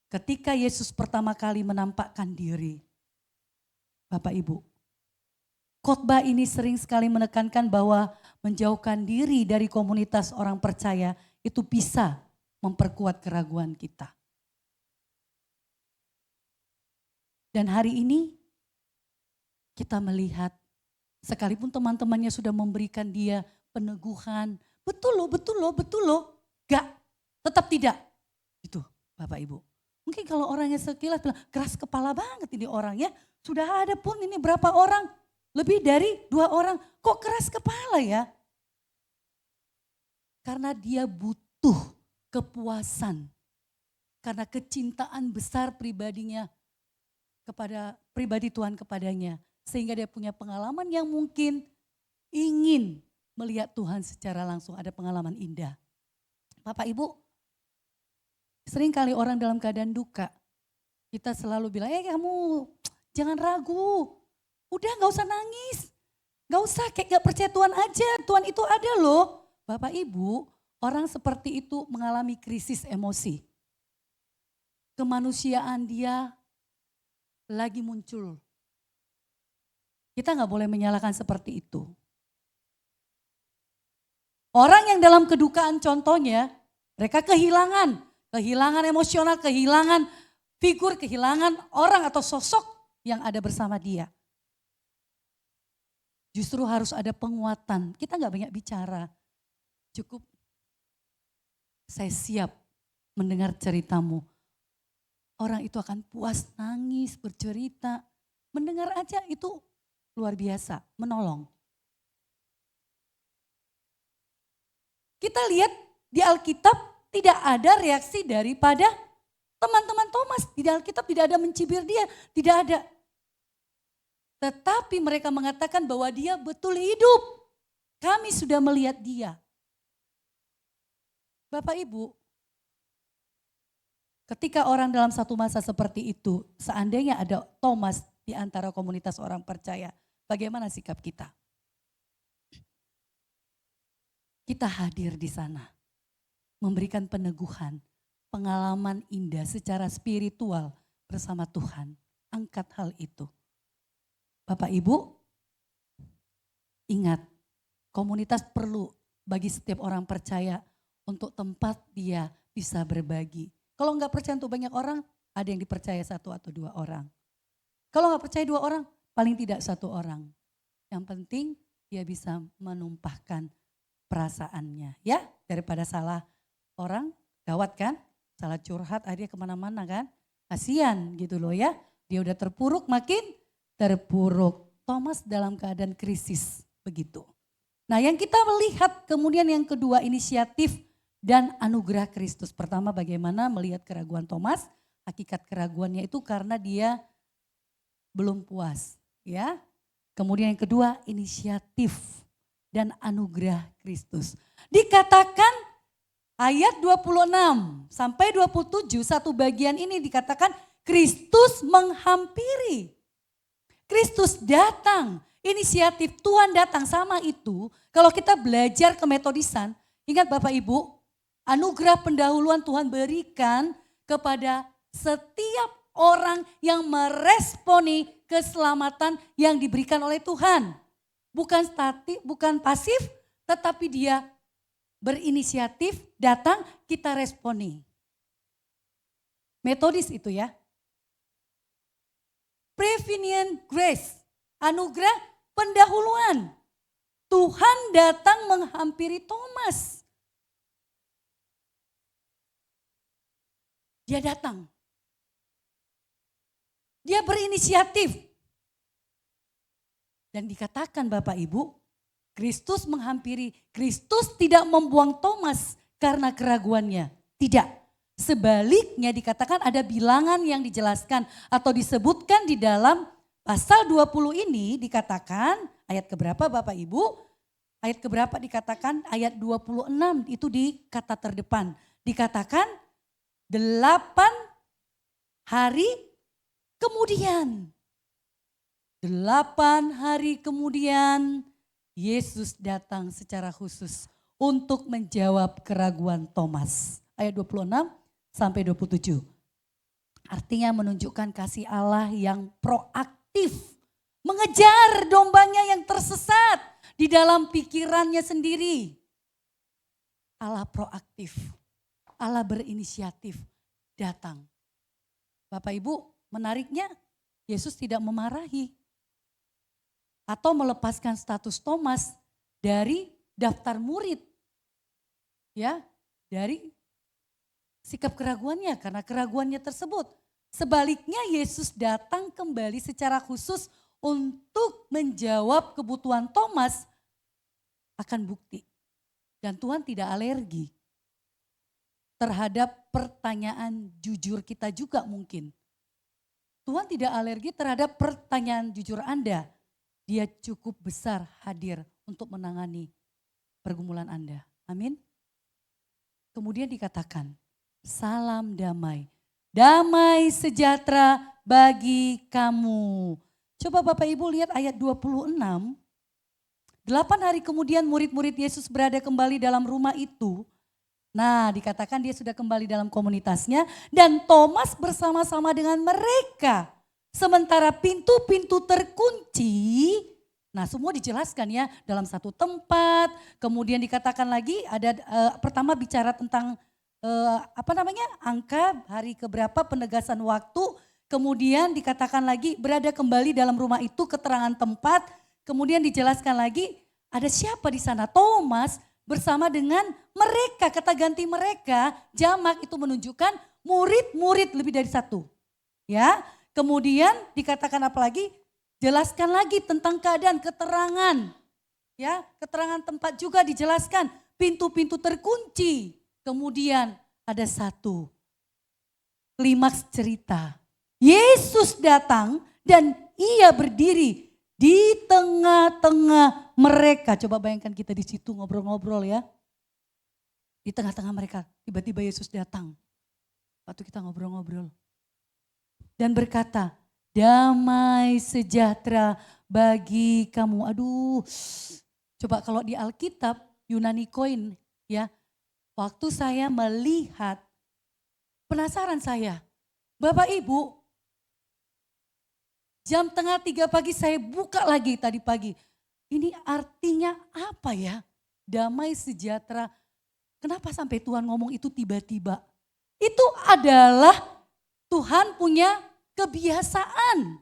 Ketika Yesus pertama kali menampakkan diri, Bapak Ibu, khotbah ini sering sekali menekankan bahwa menjauhkan diri dari komunitas orang percaya itu bisa memperkuat keraguan kita. Dan hari ini kita melihat sekalipun teman-temannya sudah memberikan dia peneguhan, betul loh, gak, tetap tidak. Itu Bapak Ibu. Mungkin kalau orangnya sekilas bilang keras kepala banget ini orangnya. Sudah ada pun ini berapa orang, lebih dari 2 orang. Kok keras kepala ya? Karena dia butuh kepuasan. Karena kecintaan besar pribadinya kepada pribadi Tuhan kepadanya. Sehingga dia punya pengalaman yang mungkin ingin melihat Tuhan secara langsung. Ada pengalaman indah. Bapak Ibu, sering kali orang dalam keadaan duka, kita selalu bilang, kamu jangan ragu, udah gak usah nangis, gak usah kayak gak percaya Tuhan aja, Tuhan itu ada loh. Bapak Ibu, orang seperti itu mengalami krisis emosi. Kemanusiaan dia lagi muncul. Kita gak boleh menyalahkan seperti itu. Orang yang dalam kedukaan contohnya, mereka kehilangan emosional, kehilangan figur, kehilangan orang atau sosok yang ada bersama dia. Justru harus ada penguatan. Kita nggak banyak bicara. Cukup saya siap mendengar ceritamu. Orang itu akan puas nangis, bercerita. Mendengar aja itu luar biasa, menolong. Kita lihat di Alkitab tidak ada reaksi daripada teman-teman Thomas. Di Alkitab tidak ada mencibir dia, tidak ada. Tetapi mereka mengatakan bahwa dia betul hidup. Kami sudah melihat dia. Bapak Ibu, ketika orang dalam satu masa seperti itu, seandainya ada Thomas di antara komunitas orang percaya, bagaimana sikap kita? Kita hadir di sana, memberikan peneguhan, pengalaman indah secara spiritual bersama Tuhan. Angkat hal itu. Bapak Ibu, ingat, komunitas perlu bagi setiap orang percaya untuk tempat dia bisa berbagi. Kalau nggak percaya untuk banyak orang, ada yang dipercaya 1 atau 2 orang. Kalau nggak percaya 2 orang, paling tidak 1 orang. Yang penting dia bisa menumpahkan perasaannya, ya, daripada salah orang, gawat kan? Salah curhat, akhirnya kemana-mana kan? Kasian gitu loh ya, dia udah terpuruk makin terpuruk. Thomas dalam keadaan krisis, begitu. Nah yang kita melihat kemudian yang kedua, inisiatif dan anugerah Kristus. Pertama bagaimana melihat keraguan Thomas, hakikat keraguannya itu karena dia belum puas, ya. Kemudian yang kedua, inisiatif dan anugerah Kristus. Dikatakan ayat 26 sampai 27, satu bagian ini dikatakan Kristus menghampiri. Kristus datang, inisiatif Tuhan datang, sama itu. Kalau kita belajar ke metodisan, ingat Bapak Ibu, anugerah pendahuluan Tuhan berikan kepada setiap orang yang meresponi keselamatan yang diberikan oleh Tuhan. Bukan statis, bukan pasif, tetapi dia berinisiatif, datang, kita responi. Metodis itu ya. Prevenient grace, anugerah pendahuluan. Tuhan datang menghampiri Thomas. Dia datang. Dia berinisiatif. Dan dikatakan Bapak Ibu, Kristus menghampiri. Kristus tidak membuang Thomas karena keraguannya. Tidak. Sebaliknya dikatakan ada bilangan yang dijelaskan atau disebutkan di dalam pasal 20 ini dikatakan, ayat keberapa Bapak Ibu? Ayat keberapa dikatakan? Ayat 26 itu di kata terdepan. Dikatakan 8 hari kemudian. 8 hari kemudian Yesus datang secara khusus untuk menjawab keraguan Thomas. Ayat 26 sampai 27. Artinya menunjukkan kasih Allah yang proaktif. Mengejar dombanya yang tersesat di dalam pikirannya sendiri. Allah proaktif. Allah berinisiatif datang. Bapak Ibu, menariknya Yesus tidak memarahi atau melepaskan status Thomas dari daftar murid. Ya, dari sikap keraguannya karena keraguannya tersebut. Sebaliknya Yesus datang kembali secara khusus untuk menjawab kebutuhan Thomas akan bukti. Dan Tuhan tidak alergi terhadap pertanyaan jujur kita juga mungkin. Tuhan tidak alergi terhadap pertanyaan jujur Anda. Dia cukup besar hadir untuk menangani pergumulan Anda. Amin. Kemudian dikatakan, salam damai. Damai sejahtera bagi kamu. Coba Bapak Ibu lihat ayat 26. 8 hari kemudian murid-murid Yesus berada kembali dalam rumah itu. Nah, dikatakan dia sudah kembali dalam komunitasnya dan Thomas bersama-sama dengan mereka. Sementara pintu-pintu terkunci, nah semua dijelaskan ya dalam satu tempat. Kemudian dikatakan lagi ada pertama bicara tentang angka hari keberapa penegasan waktu. Kemudian dikatakan lagi berada kembali dalam rumah itu keterangan tempat. Kemudian dijelaskan lagi ada siapa di sana? Thomas bersama dengan mereka, kata ganti mereka, jamak itu menunjukkan murid-murid lebih dari satu. Ya, kemudian dikatakan apa lagi? Jelaskan lagi tentang keadaan, keterangan. Ya, keterangan tempat juga dijelaskan. Pintu-pintu terkunci. Kemudian ada satu klimaks cerita. Yesus datang dan ia berdiri di tengah-tengah mereka. Coba bayangkan kita di situ ngobrol-ngobrol ya. Di tengah-tengah mereka tiba-tiba Yesus datang. Waktu kita ngobrol-ngobrol. Dan berkata, damai sejahtera bagi kamu. Aduh, coba kalau di Alkitab Yunani Koin ya. Waktu saya melihat, penasaran saya. Bapak Ibu, jam 2:30 pagi saya buka lagi tadi pagi. Ini artinya apa ya? Damai sejahtera. Kenapa sampai Tuhan ngomong itu tiba-tiba? Itu adalah Tuhan punya kebiasaan.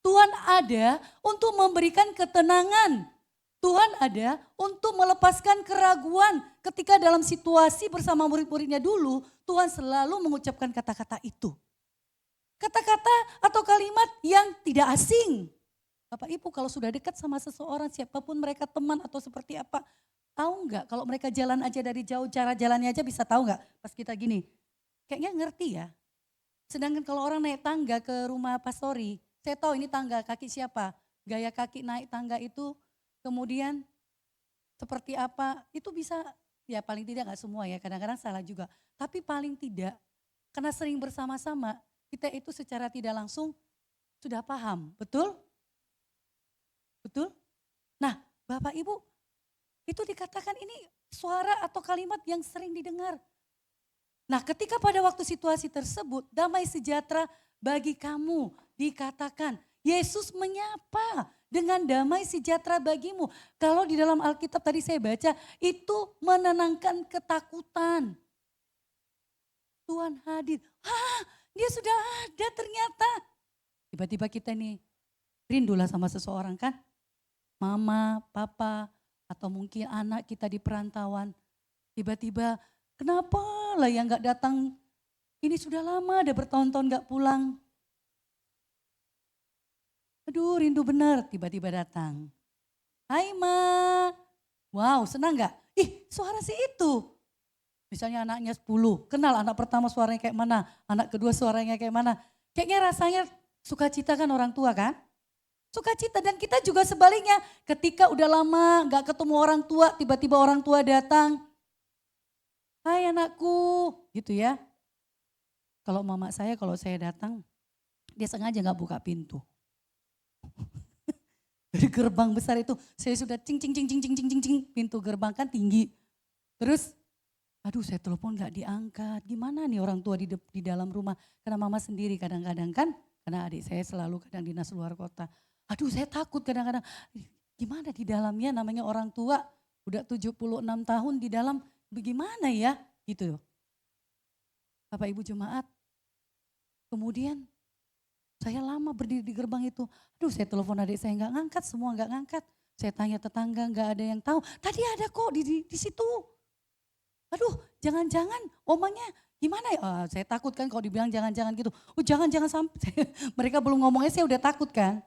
Tuhan ada untuk memberikan ketenangan. Tuhan ada untuk melepaskan keraguan. Ketika dalam situasi bersama murid-muridnya dulu, Tuhan selalu mengucapkan kata-kata itu. Kata-kata atau kalimat yang tidak asing. Bapak Ibu kalau sudah dekat sama seseorang, siapapun mereka teman atau seperti apa. Tahu nggak kalau mereka jalan aja dari jauh, cara jalannya aja bisa tahu nggak pas kita gini. Kayaknya ngerti ya. Sedangkan kalau orang naik tangga ke rumah pastori, saya tahu ini tangga kaki siapa. Gaya kaki naik tangga itu kemudian seperti apa, itu bisa ya paling tidak nggak semua ya, kadang-kadang salah juga. Tapi paling tidak, karena sering bersama-sama, kita itu secara tidak langsung sudah paham, betul? Betul? Nah Bapak Ibu, itu dikatakan ini suara atau kalimat yang sering didengar. Nah ketika pada waktu situasi tersebut, damai sejahtera bagi kamu dikatakan, Yesus menyapa dengan damai sejahtera bagimu. Kalau di dalam Alkitab tadi saya baca, itu menenangkan ketakutan. Tuhan hadir, dia sudah ada ternyata. Tiba-tiba kita nih rindulah sama seseorang kan. Mama, papa, atau mungkin anak kita di perantauan. Tiba-tiba kenapa lah yang gak datang, ini sudah lama ada bertahun-tahun gak pulang. Aduh rindu bener, tiba-tiba datang. Hai Ma, wow senang gak? Ih suara si itu. Misalnya anaknya 10, kenal anak pertama suaranya kayak mana, anak kedua suaranya kayak mana. Kayaknya rasanya sukacita kan orang tua kan? Sukacita dan kita juga sebaliknya ketika udah lama gak ketemu orang tua, tiba-tiba orang tua datang. Hai anakku, gitu ya. Kalau mama saya, kalau saya datang, dia sengaja gak buka pintu. Dari gerbang besar itu saya sudah cing cing cing cing cing cing cing cing, pintu gerbang kan tinggi. Terus aduh saya telepon gak diangkat, gimana nih orang tua di dalam rumah. Karena mama sendiri kadang-kadang kan, karena adik saya selalu kadang dinas luar kota. Aduh saya takut kadang-kadang, gimana di dalamnya namanya orang tua, udah 76 tahun di dalam, bagaimana ya gitu. Bapak Ibu Jemaat, kemudian saya lama berdiri di gerbang itu. Aduh saya telepon adik saya nggak ngangkat, semua nggak ngangkat. Saya tanya tetangga nggak ada yang tahu. Tadi ada kok di situ. Aduh jangan-jangan omanya gimana ya. Saya takut kan kalau dibilang jangan-jangan gitu. Oh jangan-jangan sampai. Mereka belum ngomongnya saya udah takut kan.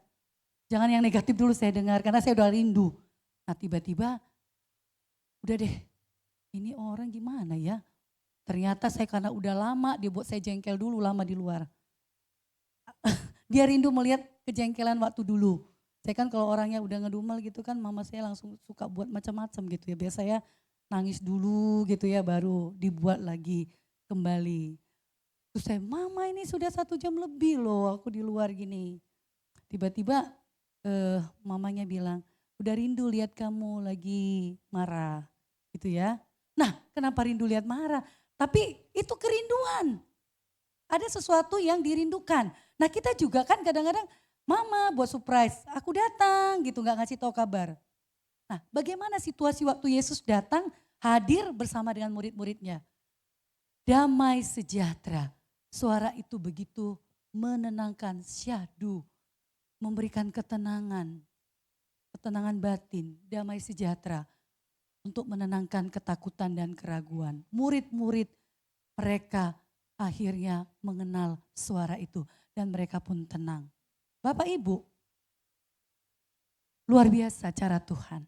Jangan yang negatif dulu saya dengar karena saya udah rindu. Nah tiba-tiba udah deh ini orang gimana ya. Ternyata saya karena udah lama dia buat saya jengkel dulu lama di luar. Dia rindu melihat kejengkelan waktu dulu. Saya kan kalau orangnya udah ngedumel gitu kan mama saya langsung suka buat macam-macam gitu ya. Biasa saya nangis dulu gitu ya baru dibuat lagi kembali. Terus saya mama ini sudah 1 jam lebih loh aku di luar gini. Tiba-tiba mamanya bilang udah rindu lihat kamu lagi marah gitu ya. Nah kenapa rindu lihat marah? Tapi itu kerinduan. Ada sesuatu yang dirindukan. Nah kita juga kan kadang-kadang mama buat surprise, aku datang gitu gak ngasih tahu kabar. Nah bagaimana situasi waktu Yesus datang hadir bersama dengan murid-muridnya. Damai sejahtera, suara itu begitu menenangkan, syahdu, memberikan ketenangan. ketenangan batin, damai sejahtera untuk menenangkan ketakutan dan keraguan. Murid-murid mereka akhirnya mengenal suara itu dan mereka pun tenang. Bapak Ibu, luar biasa cara Tuhan.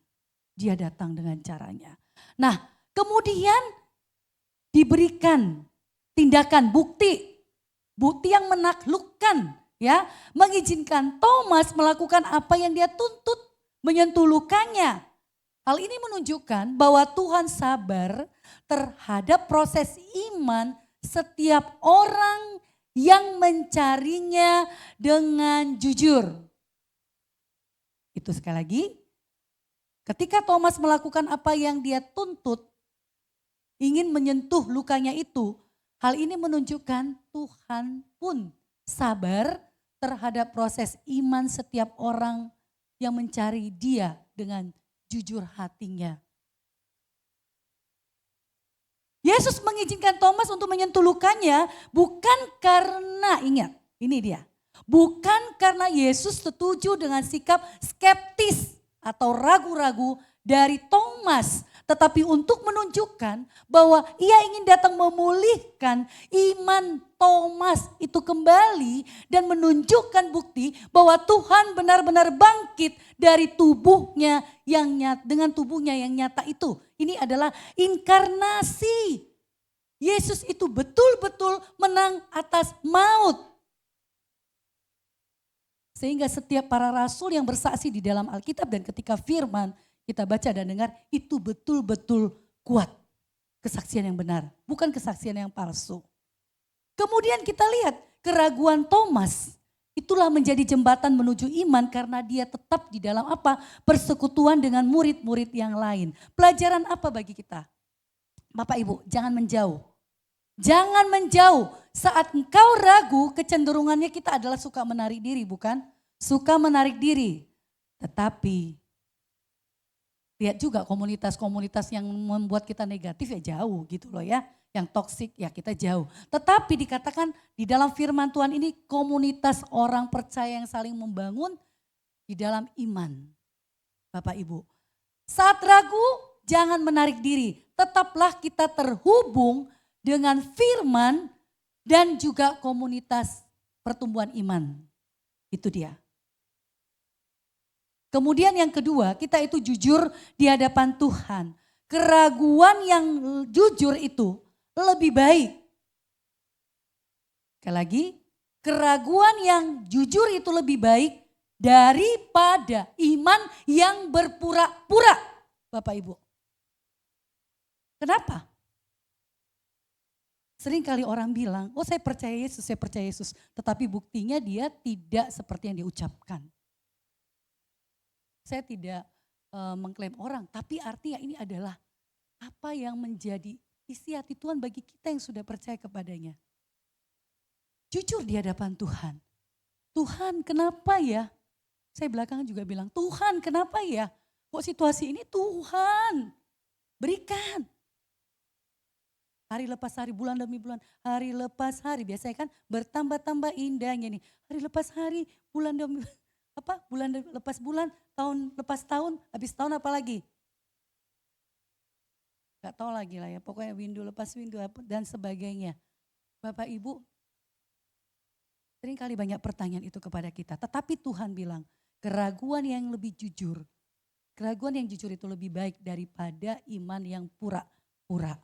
Dia datang dengan caranya. Nah, kemudian diberikan tindakan bukti yang menaklukkan, ya, mengizinkan Thomas melakukan apa yang dia tuntut, menyentuh lukanya. Hal ini menunjukkan bahwa Tuhan sabar terhadap proses iman setiap orang yang mencarinya dengan jujur. Itu sekali lagi, ketika Thomas melakukan apa yang dia tuntut, ingin menyentuh lukanya itu, hal ini menunjukkan Tuhan pun sabar terhadap proses iman setiap orang yang mencari Dia dengan jujur hatinya. Yesus mengizinkan Thomas untuk menyentuh lukanya bukan karena, ingat, ini dia. Bukan karena Yesus setuju dengan sikap skeptis atau ragu-ragu dari Thomas. Tetapi untuk menunjukkan bahwa ia ingin datang memulihkan iman Thomas itu kembali. Dan menunjukkan bukti bahwa Tuhan benar-benar bangkit dari tubuhnya yang nyata, dengan tubuhnya yang nyata itu. Ini adalah inkarnasi. Yesus itu betul-betul menang atas maut. Sehingga setiap para rasul yang bersaksi di dalam Alkitab dan ketika firman kita baca dan dengar, itu betul-betul kuat. Kesaksian yang benar, bukan kesaksian yang palsu. Kemudian kita lihat keraguan Thomas. Itulah menjadi jembatan menuju iman karena dia tetap di dalam apa? Persekutuan dengan murid-murid yang lain. Pelajaran apa bagi kita? Bapak Ibu, jangan menjauh. Jangan menjauh. Saat engkau ragu, kecenderungannya kita adalah suka menarik diri, bukan? Suka menarik diri. Tetapi lihat juga komunitas-komunitas yang membuat kita negatif ya jauh gitu loh ya. Yang toksik ya kita jauh. Tetapi dikatakan di dalam firman Tuhan ini komunitas orang percaya yang saling membangun di dalam iman. Bapak Ibu, saat ragu jangan menarik diri. Tetaplah kita terhubung dengan firman dan juga komunitas pertumbuhan iman. Itu dia. Kemudian yang kedua, kita itu jujur di hadapan Tuhan. Keraguan yang jujur itu lebih baik. Sekali lagi, keraguan yang jujur itu lebih baik daripada iman yang berpura-pura. Bapak Ibu. Kenapa? Sering kali orang bilang, oh saya percaya Yesus. Tetapi buktinya dia tidak seperti yang diucapkan. Saya tidak mengklaim orang, tapi artinya ini adalah apa yang menjadi isi hati Tuhan bagi kita yang sudah percaya kepadanya. Jujur di hadapan Tuhan. Tuhan kenapa ya? Saya belakangan juga bilang, Tuhan kenapa ya? Kok situasi ini Tuhan berikan. Hari lepas hari, bulan demi bulan, hari lepas hari. Biasanya kan bertambah-tambah indahnya nih. Hari lepas hari, bulan demi bulan lepas bulan, tahun lepas tahun, habis tahun apa lagi? Gak tahu lagi lah ya, pokoknya windu lepas windu dan sebagainya. Bapak Ibu, seringkali banyak pertanyaan itu kepada kita. Tetapi Tuhan bilang, keraguan yang lebih jujur. Keraguan yang jujur itu lebih baik daripada iman yang pura-pura.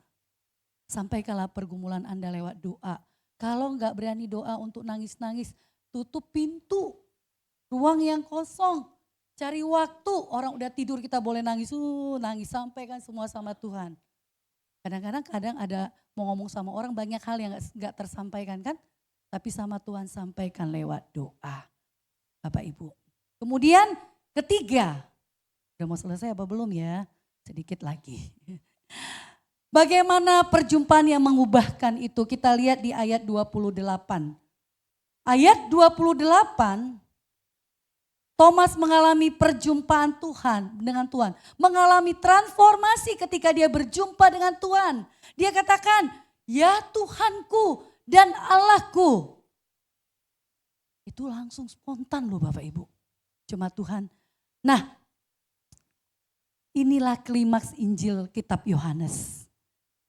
Sampaikanlah pergumulan Anda lewat doa. Kalau enggak berani doa untuk nangis-nangis, tutup pintu. Ruang yang kosong, cari waktu, orang udah tidur kita boleh nangis, nangis sampaikan semua sama Tuhan. Kadang-kadang ada mau ngomong sama orang banyak hal yang gak tersampaikan kan, tapi sama Tuhan sampaikan lewat doa. Bapak Ibu. Kemudian ketiga, udah mau selesai apa belum ya? Sedikit lagi. Bagaimana perjumpaan yang mengubahkan itu? Kita lihat di ayat 28. Ayat 28, Thomas mengalami perjumpaan Tuhan dengan Tuhan. Mengalami transformasi ketika dia berjumpa dengan Tuhan. Dia katakan, ya Tuhanku dan Allahku. Itu langsung spontan loh Bapak Ibu. Cuma Tuhan. Nah, Inilah klimaks Injil kitab Yohanes.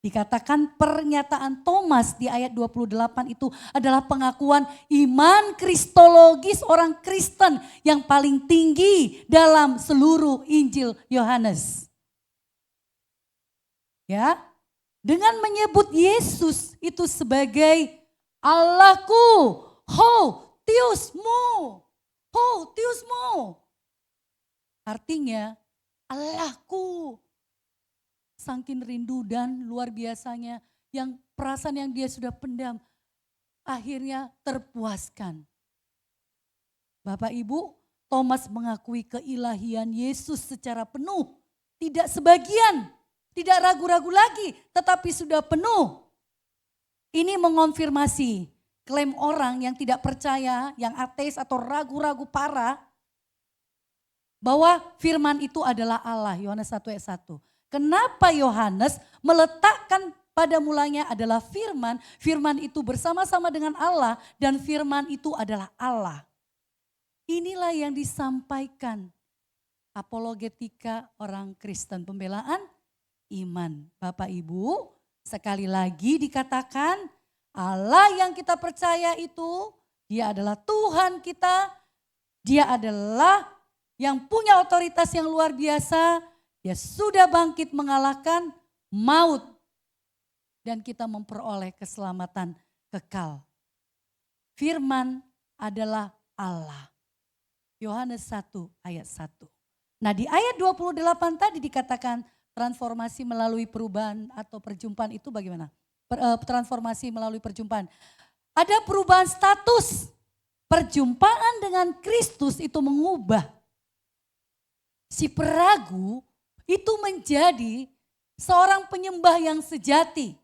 Dikatakan pernyataan Thomas di ayat 28 itu adalah pengakuan iman kristologis orang Kristen yang paling tinggi dalam seluruh Injil Yohanes. Ya, dengan menyebut Yesus itu sebagai Allahku, ho Theosmu. Artinya Allahku. Saking rindu dan luar biasanya yang perasaan yang dia sudah pendam akhirnya terpuaskan. Bapak Ibu, Thomas mengakui keilahian Yesus secara penuh. Tidak sebagian, tidak ragu-ragu lagi, tetapi sudah penuh. Ini mengonfirmasi klaim orang yang tidak percaya, yang ateis atau ragu-ragu parah, bahwa firman itu adalah Allah, Yohanes 1 ayat 1. Kenapa Yohanes meletakkan pada mulanya adalah firman, firman itu bersama-sama dengan Allah dan firman itu adalah Allah. Inilah yang disampaikan apologetika orang Kristen, pembelaan iman. Bapak Ibu, sekali lagi dikatakan Allah yang kita percaya itu, dia adalah Tuhan kita, dia adalah yang punya otoritas yang luar biasa, dia sudah bangkit mengalahkan maut dan kita memperoleh keselamatan kekal. Firman adalah Allah. Yohanes 1 ayat 1. Nah di ayat 28 tadi dikatakan transformasi melalui perubahan atau perjumpaan itu bagaimana? Transformasi melalui perjumpaan. Ada perubahan status. Perjumpaan dengan Kristus itu mengubah si peragu itu menjadi seorang penyembah yang sejati.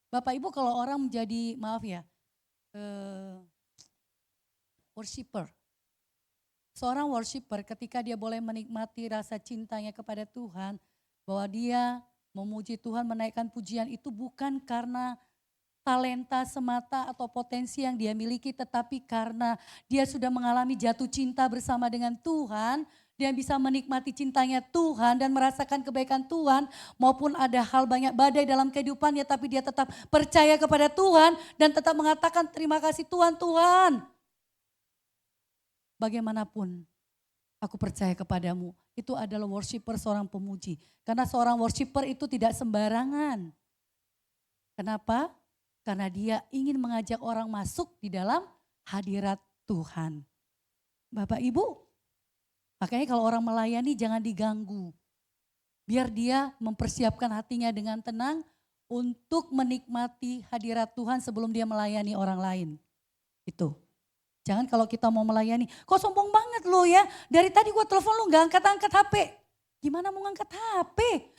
Bapak Ibu kalau orang menjadi, maaf ya, worshiper. Seorang worshiper ketika dia boleh menikmati rasa cintanya kepada Tuhan, bahwa dia memuji Tuhan, menaikkan pujian itu bukan karena talenta semata atau potensi yang dia miliki, tetapi karena dia sudah mengalami jatuh cinta bersama dengan Tuhan, dia bisa menikmati cintanya Tuhan dan merasakan kebaikan Tuhan, maupun ada hal banyak badai dalam kehidupannya, tapi dia tetap percaya kepada Tuhan dan tetap mengatakan terima kasih Tuhan. Bagaimanapun aku percaya kepadamu. Itu adalah worshiper, seorang pemuji. Karena seorang worshiper itu tidak sembarangan. Kenapa? Karena dia ingin mengajak orang masuk di dalam hadirat Tuhan. Bapak Ibu, makanya kalau orang melayani jangan diganggu. Biar dia mempersiapkan hatinya dengan tenang untuk menikmati hadirat Tuhan sebelum dia melayani orang lain. Itu. Jangan kalau kita mau melayani, kok sombong banget lo ya. Dari tadi gua telepon lo gak angkat-angkat HP. Gimana mau ngangkat HP?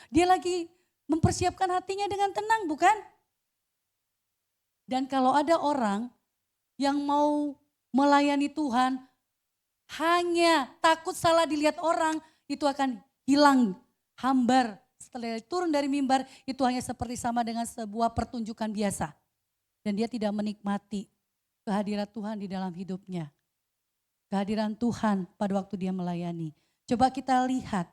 Dia lagi mempersiapkan hatinya dengan tenang, bukan? Dan kalau ada orang yang mau melayani Tuhan, hanya takut salah dilihat orang, itu akan hilang, hambar. Setelah dia turun dari mimbar, itu hanya seperti sama dengan sebuah pertunjukan biasa. Dan dia tidak menikmati kehadiran Tuhan di dalam hidupnya. Kehadiran Tuhan pada waktu dia melayani. Coba kita lihat,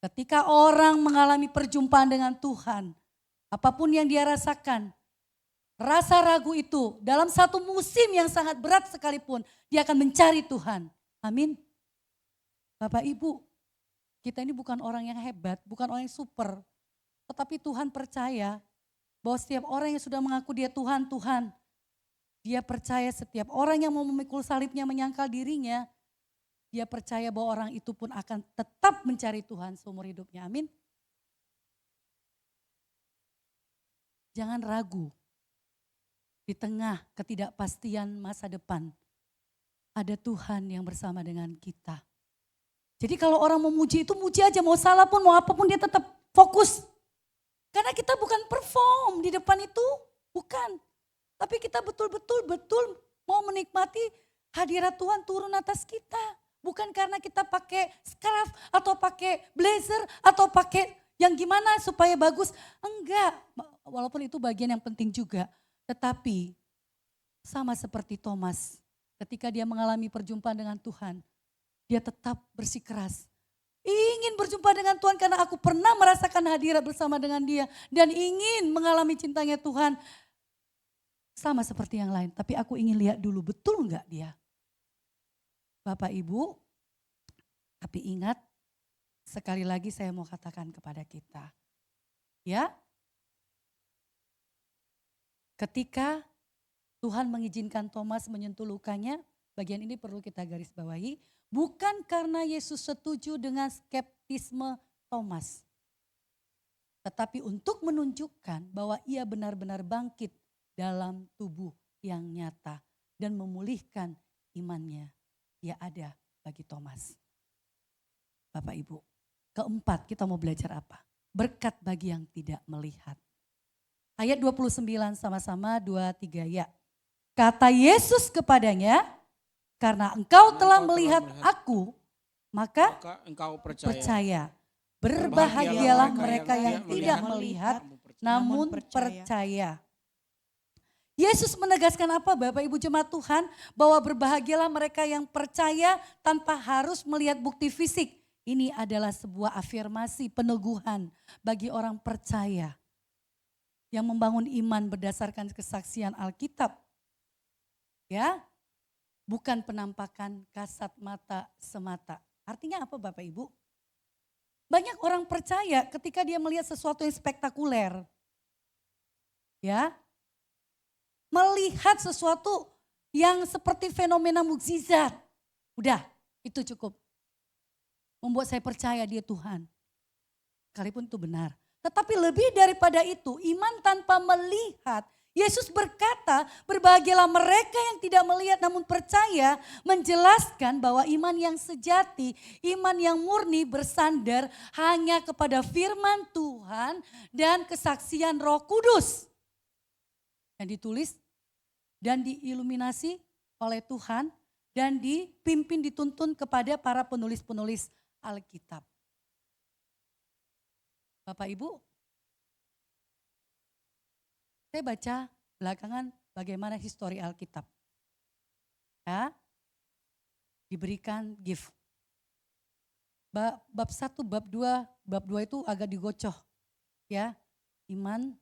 ketika orang mengalami perjumpaan dengan Tuhan, apapun yang dia rasakan, rasa ragu itu dalam satu musim yang sangat berat sekalipun, dia akan mencari Tuhan. Amin. Bapak Ibu, kita ini bukan orang yang hebat, bukan orang yang super. Tetapi Tuhan percaya bahwa setiap orang yang sudah mengaku dia Tuhan, Tuhan. Dia percaya setiap orang yang mau memikul salibnya, menyangkal dirinya, dia percaya bahwa orang itu pun akan tetap mencari Tuhan seumur hidupnya. Amin. Jangan ragu. Di tengah ketidakpastian masa depan, ada Tuhan yang bersama dengan kita. Jadi kalau orang memuji itu muji aja, mau salah pun, mau apapun dia tetap fokus. Karena kita bukan perform di depan itu, bukan. Tapi kita betul-betul mau menikmati hadirat Tuhan turun atas kita. Bukan karena kita pakai scarf atau pakai blazer atau pakai yang gimana supaya bagus. Enggak, walaupun itu bagian yang penting juga. Tetapi sama seperti Thomas, ketika dia mengalami perjumpaan dengan Tuhan, dia tetap bersikeras. ingin berjumpa dengan Tuhan karena aku pernah merasakan hadirat bersama dengan dia. Dan ingin mengalami cintanya Tuhan. Sama seperti yang lain, tapi aku ingin lihat dulu betul enggak dia. Bapak Ibu, tapi ingat sekali lagi saya mau katakan kepada kita. Ya, ketika Tuhan mengizinkan Thomas menyentuh lukanya, bagian ini perlu kita garis bawahi. Bukan karena Yesus setuju dengan skeptisme Thomas. Tetapi untuk menunjukkan bahwa ia benar-benar bangkit dalam tubuh yang nyata. Dan memulihkan imannya. Ia ada bagi Thomas. Bapak Ibu, keempat kita mau belajar apa? Berkat bagi yang tidak melihat. Ayat 29 sama-sama 2-3 ya. Kata Yesus kepadanya, karena engkau telah melihat aku, maka engkau percaya. Berbahagialah mereka yang tidak melihat, namun percaya. Yesus menegaskan apa Bapak Ibu jemaat Tuhan? Bahwa berbahagialah mereka yang percaya tanpa harus melihat bukti fisik. Ini adalah sebuah afirmasi peneguhan bagi orang percaya. Yang membangun iman berdasarkan kesaksian Alkitab. Ya, bukan penampakan kasat mata semata. Artinya apa Bapak Ibu? Banyak orang percaya ketika dia melihat sesuatu yang spektakuler. Ya, melihat sesuatu yang seperti fenomena mukjizat. Udah, itu cukup. Membuat saya percaya dia Tuhan. Sekalipun itu benar. Tetapi lebih daripada itu, iman tanpa melihat. Yesus berkata, berbahagialah mereka yang tidak melihat namun percaya, menjelaskan bahwa iman yang sejati, iman yang murni bersandar hanya kepada firman Tuhan dan kesaksian Roh Kudus. Yang ditulis dan diiluminasi oleh Tuhan dan dipimpin dituntun kepada para penulis-penulis Alkitab. Bapak Ibu, saya baca belakangan bagaimana histori Alkitab. Ya, diberikan gift. Bab 1, bab 2 itu agak digocoh. Ya, iman,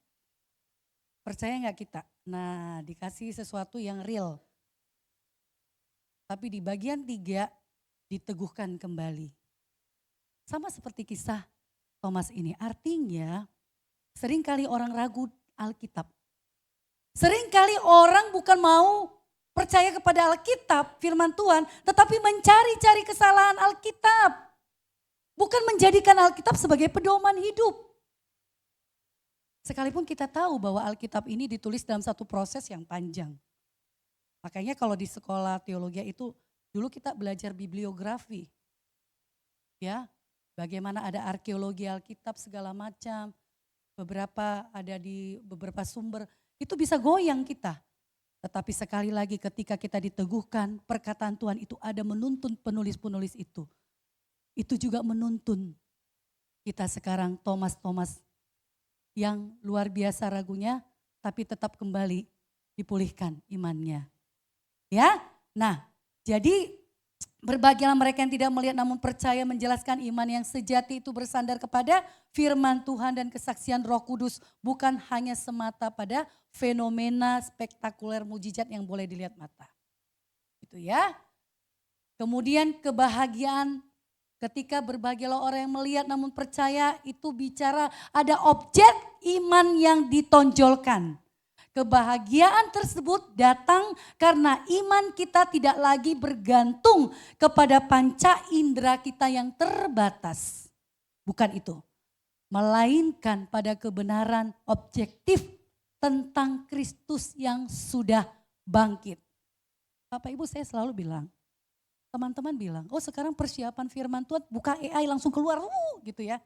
percaya nggak kita? Nah, dikasih sesuatu yang real. Tapi di bagian 3 diteguhkan kembali. Sama seperti kisah Thomas ini. Artinya seringkali orang ragu Alkitab. Seringkali orang bukan mau percaya kepada Alkitab, firman Tuhan, tetapi mencari-cari kesalahan Alkitab. Bukan menjadikan Alkitab sebagai pedoman hidup. Sekalipun kita tahu bahwa Alkitab ini ditulis dalam satu proses yang panjang. Makanya kalau di sekolah teologi itu dulu kita belajar bibliografi. Ya, bagaimana ada arkeologi Alkitab segala macam. Beberapa ada di beberapa sumber. Itu bisa goyang kita. Tetapi sekali lagi ketika kita diteguhkan perkataan Tuhan itu ada menuntun penulis-penulis itu. Itu juga menuntun kita sekarang Thomas yang luar biasa ragunya tapi tetap kembali dipulihkan imannya. Ya, nah jadi berbahagialah mereka yang tidak melihat namun percaya, menjelaskan iman yang sejati itu bersandar kepada firman Tuhan dan kesaksian Roh Kudus. Bukan hanya semata pada fenomena spektakuler mujizat yang boleh dilihat mata. Itu ya. Kemudian kebahagiaan, ketika berbahagialah orang yang melihat namun percaya, itu bicara ada objek iman yang ditonjolkan. Kebahagiaan tersebut datang karena iman kita tidak lagi bergantung kepada panca indera kita yang terbatas. Bukan itu. Melainkan pada kebenaran objektif tentang Kristus yang sudah bangkit. Bapak Ibu saya selalu bilang, teman-teman bilang, oh sekarang persiapan firman Tuhan buka AI langsung keluar gitu ya.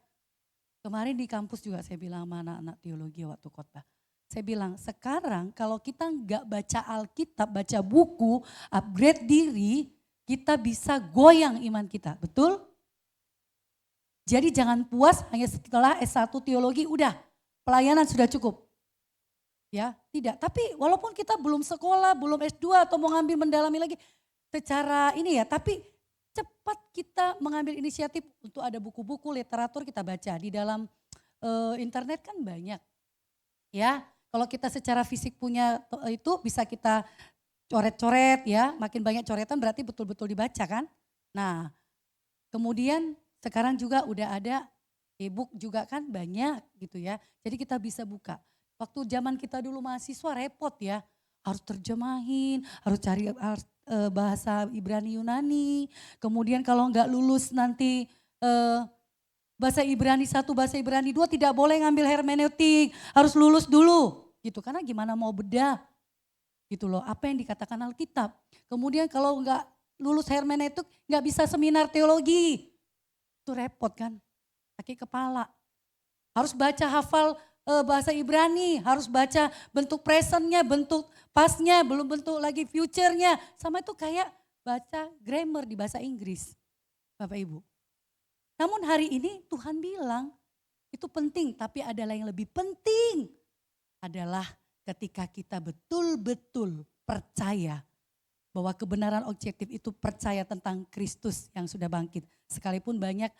Kemarin di kampus juga saya bilang sama anak-anak teologi waktu khotbah. Saya bilang sekarang kalau kita nggak baca Alkitab, baca buku, upgrade diri, kita bisa goyang iman kita, betul? Jadi jangan puas hanya setelah S1 teologi, udah pelayanan sudah cukup. Ya, tidak. Tapi walaupun kita belum sekolah, belum S2 atau mau ngambil mendalami lagi, secara ini ya, tapi cepat kita mengambil inisiatif untuk ada buku-buku literatur kita baca. Di dalam internet kan banyak ya. Kalau kita secara fisik punya itu bisa kita coret-coret ya. Makin banyak coretan berarti betul-betul dibaca kan. Nah kemudian sekarang juga udah ada e-book juga kan banyak gitu ya. Jadi kita bisa buka. Waktu zaman kita dulu mahasiswa repot ya. Harus terjemahin, harus cari bahasa Ibrani Yunani. Kemudian kalau nggak lulus nanti bahasa Ibrani 1, bahasa Ibrani 2 tidak boleh ngambil hermeneutik. Harus lulus dulu gitu. Karena gimana mau bedah gitu loh. Apa yang dikatakan Alkitab. Kemudian kalau nggak lulus hermeneutik nggak bisa seminar teologi. Itu repot kan. Sakit kepala. Harus baca hafal bahasa Ibrani, harus baca bentuk presentnya, bentuk pasnya, belum bentuk lagi future-nya. Sama itu kayak baca grammar di bahasa Inggris, Bapak Ibu. Namun hari ini Tuhan bilang itu penting, tapi adalah yang lebih penting adalah ketika kita betul-betul percaya bahwa kebenaran objektif itu percaya tentang Kristus yang sudah bangkit. Sekalipun banyak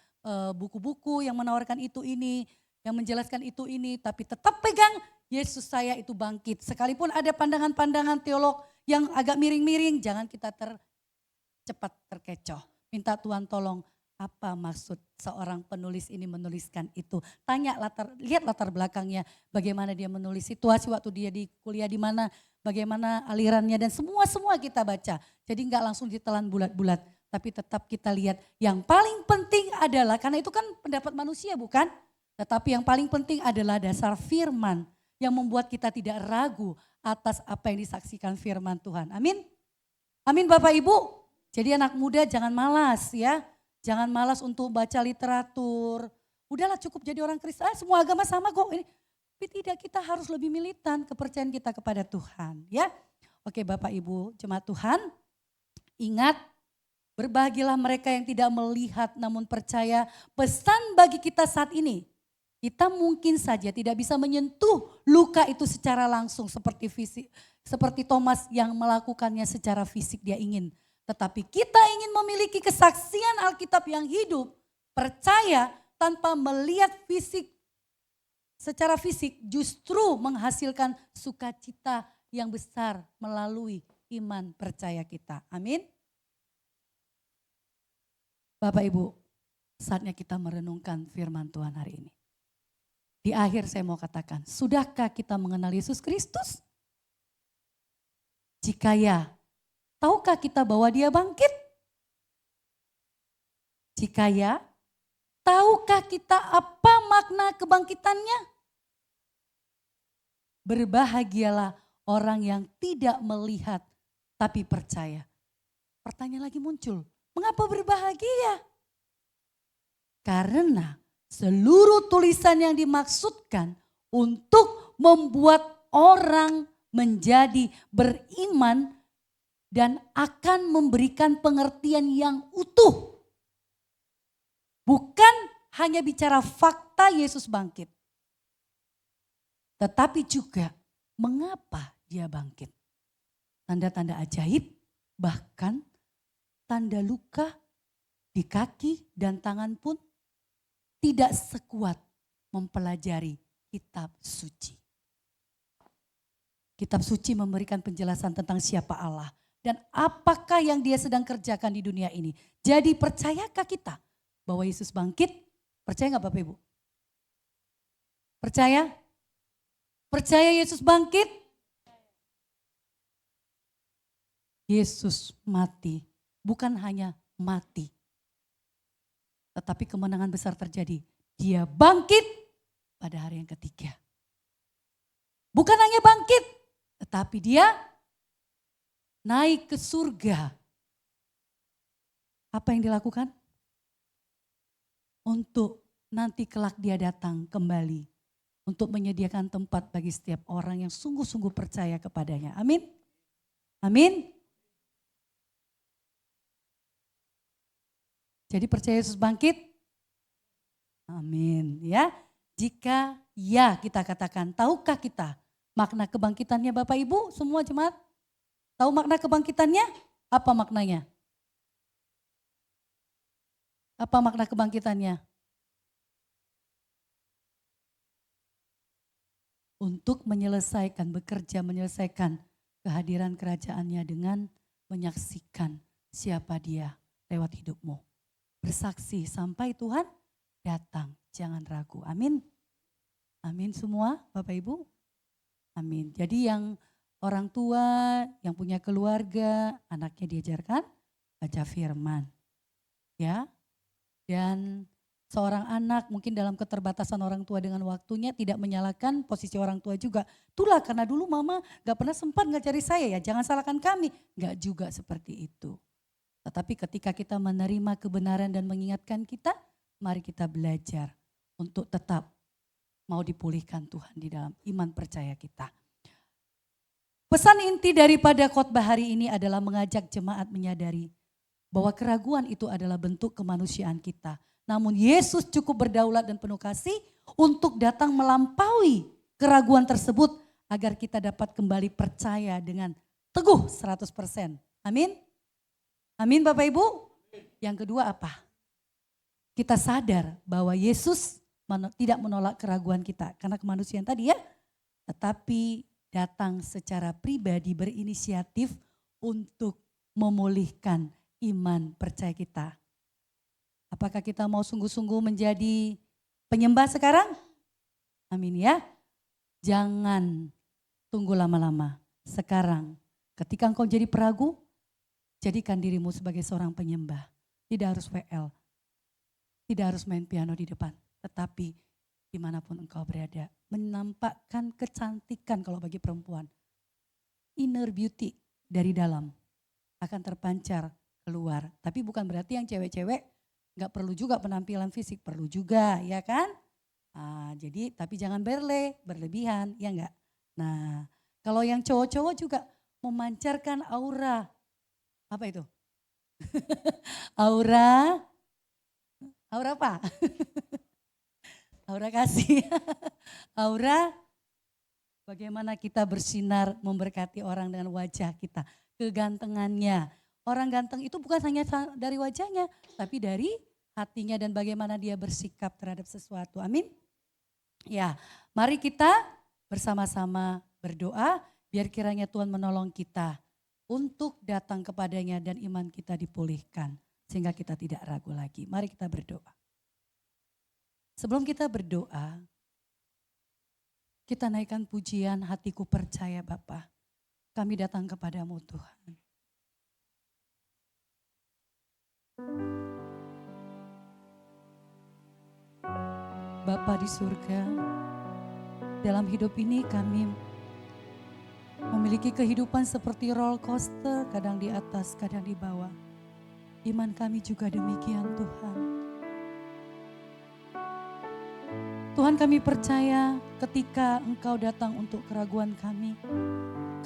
buku-buku yang menawarkan itu ini, yang menjelaskan itu ini, tapi tetap pegang Yesus saya itu bangkit. Sekalipun ada pandangan-pandangan teolog yang agak miring-miring, jangan kita cepat terkecoh. Minta Tuhan tolong, apa maksud seorang penulis ini menuliskan itu. Lihat latar belakangnya, bagaimana dia menulis, situasi waktu dia di kuliah di mana, bagaimana alirannya dan semua kita baca. Jadi enggak langsung ditelan bulat-bulat, tapi tetap kita lihat. Yang paling penting adalah, karena itu kan pendapat manusia bukan? Tetapi yang paling penting adalah dasar firman yang membuat kita tidak ragu atas apa yang disaksikan firman Tuhan. Amin. Amin Bapak Ibu. Jadi anak muda jangan malas ya. Jangan malas untuk baca literatur. Udahlah cukup jadi orang Kristen. Semua agama sama kok. Tapi tidak, kita harus lebih militan kepercayaan kita kepada Tuhan. Ya. Oke Bapak Ibu jemaat Tuhan. Ingat, berbahagialah mereka yang tidak melihat namun percaya. Pesan bagi kita saat ini. Kita mungkin saja tidak bisa menyentuh luka itu secara langsung seperti Thomas yang melakukannya secara fisik dia ingin. Tetapi kita ingin memiliki kesaksian Alkitab yang hidup, percaya tanpa melihat secara fisik justru menghasilkan sukacita yang besar melalui iman percaya kita. Amin. Bapak Ibu, saatnya kita merenungkan firman Tuhan hari ini. Di akhir saya mau katakan, sudahkah kita mengenal Yesus Kristus? Jika ya, tahukah kita bahwa dia bangkit? Jika ya, tahukah kita apa makna kebangkitannya? Berbahagialah orang yang tidak melihat tapi percaya. Pertanyaan lagi muncul, mengapa berbahagia? Karena seluruh tulisan yang dimaksudkan untuk membuat orang menjadi beriman dan akan memberikan pengertian yang utuh. Bukan hanya bicara fakta Yesus bangkit. Tetapi juga mengapa dia bangkit. Tanda-tanda ajaib, bahkan tanda luka di kaki dan tangan pun tidak sekuat mempelajari kitab suci. Kitab suci memberikan penjelasan tentang siapa Allah dan apakah yang dia sedang kerjakan di dunia ini. Jadi percayakah kita bahwa Yesus bangkit? Percaya gak Bapak Ibu? Percaya? Percaya Yesus bangkit? Yesus mati, bukan hanya mati. Tetapi kemenangan besar terjadi. Dia bangkit pada hari yang ketiga. Bukan hanya bangkit, tetapi dia naik ke surga. Apa yang dilakukan? Untuk nanti kelak dia datang kembali. Untuk menyediakan tempat bagi setiap orang yang sungguh-sungguh percaya kepadanya. Amin. Amin. Jadi percaya Yesus bangkit? Amin ya. Jika ya kita katakan, tahukah kita makna kebangkitannya Bapak Ibu semua jemaat? Tahu makna kebangkitannya? Apa maknanya? Apa makna kebangkitannya? Untuk menyelesaikan kehadiran kerajaannya dengan menyaksikan siapa dia lewat hidupmu. Bersaksi sampai Tuhan datang, jangan ragu. Amin. Amin semua Bapak Ibu. Amin. Jadi yang orang tua, yang punya keluarga, anaknya diajarkan baca firman. Ya. Dan seorang anak mungkin dalam keterbatasan orang tua dengan waktunya tidak menyalahkan posisi orang tua juga. Itulah karena dulu mama gak pernah sempat ngajari saya ya, jangan salahkan kami. Gak juga seperti itu. Tetapi ketika kita menerima kebenaran dan mengingatkan kita, mari kita belajar untuk tetap mau dipulihkan Tuhan di dalam iman percaya kita. Pesan inti daripada khotbah hari ini adalah mengajak jemaat menyadari bahwa keraguan itu adalah bentuk kemanusiaan kita. Namun Yesus cukup berdaulat dan penuh kasih untuk datang melampaui keraguan tersebut agar kita dapat kembali percaya dengan teguh 100%. Amin. Amin Bapak Ibu. Yang kedua apa? Kita sadar bahwa Yesus tidak menolak keraguan kita karena kemanusiaan tadi ya. Tetapi datang secara pribadi berinisiatif untuk memulihkan iman percaya kita. Apakah kita mau sungguh-sungguh menjadi penyembah sekarang? Amin ya. Jangan tunggu lama-lama. Sekarang ketika engkau jadi peragu, jadikan dirimu sebagai seorang penyembah. Tidak harus WL, tidak harus main piano di depan. Tetapi dimanapun engkau berada, menampakkan kecantikan kalau bagi perempuan. Inner beauty dari dalam akan terpancar keluar. Tapi bukan berarti yang cewek-cewek gak perlu juga penampilan fisik, perlu juga ya kan. Jadi tapi jangan berlebihan ya enggak. Nah kalau yang cowok-cowok juga memancarkan aura. Apa itu? Aura apa? Aura kasih. Aura bagaimana kita bersinar memberkati orang dengan wajah kita. Kegantengannya. Orang ganteng itu bukan hanya dari wajahnya, tapi dari hatinya dan bagaimana dia bersikap terhadap sesuatu. Amin. Ya, mari kita bersama-sama berdoa biar kiranya Tuhan menolong kita untuk datang kepadanya dan iman kita dipulihkan. Sehingga kita tidak ragu lagi. Mari kita berdoa. Sebelum kita berdoa, kita naikkan pujian hatiku percaya Bapa. Kami datang kepadamu Tuhan. Bapa di surga, dalam hidup ini kami memiliki kehidupan seperti roller coaster, kadang di atas, kadang di bawah. Iman kami juga demikian Tuhan. Tuhan kami percaya ketika Engkau datang untuk keraguan kami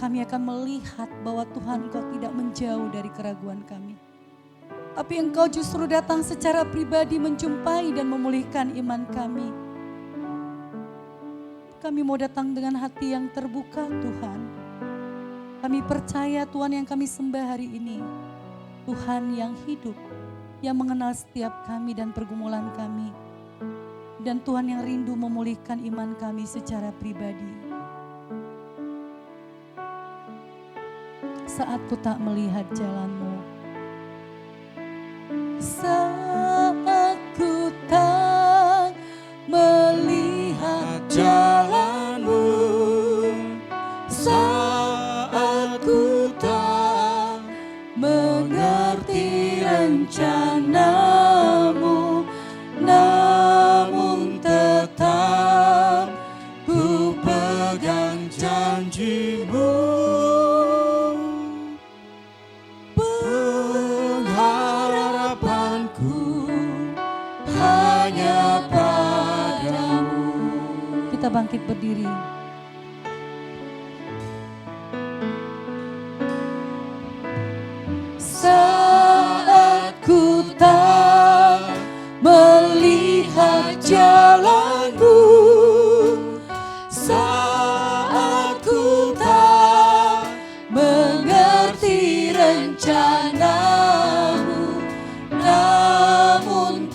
akan melihat bahwa Tuhan Engkau tidak menjauh dari keraguan kami. Tapi Engkau justru datang secara pribadi menjumpai dan memulihkan iman kami. Kami mau datang dengan hati yang terbuka Tuhan. Kami percaya Tuhan yang kami sembah hari ini. Tuhan yang hidup, yang mengenal setiap kami dan pergumulan kami. Dan Tuhan yang rindu memulihkan iman kami secara pribadi. Saat ku tak melihat jalan-Mu, saat ku tak melihat jalan-Mu, saat ku tak mengerti rencana-Mu, namun tetap ku pegang janji-Mu. Pengharapanku hanya padamu. Kita bangkit berdiri. Saat ku tak melihat jalanku, saat ku tak mengerti rencana-Mu, namun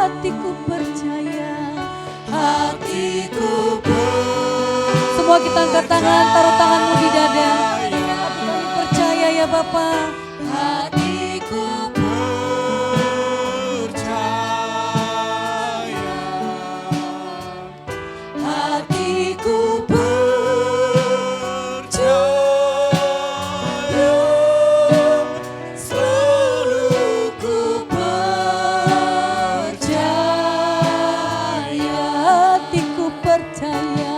hatiku percaya. Hatiku Semua kita angkat tangan, taruh tanganmu di dada. Hati kami percaya ya Bapa. Hatiku percaya, hatiku percaya, selalu ku percaya, Hatiku percaya.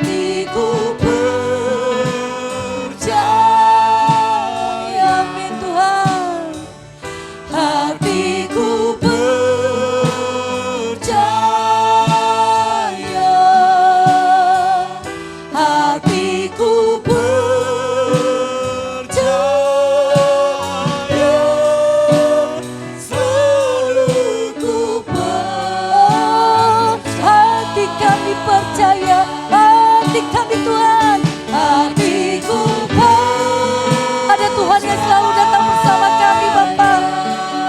hatiku percaya, Amin Tuhan. hatiku percaya, hatiku percaya, selalu ku Hati kami percaya, hati kami Tuhan. hatiku Ada Tuhan yang selalu datang bersama kami Bapa.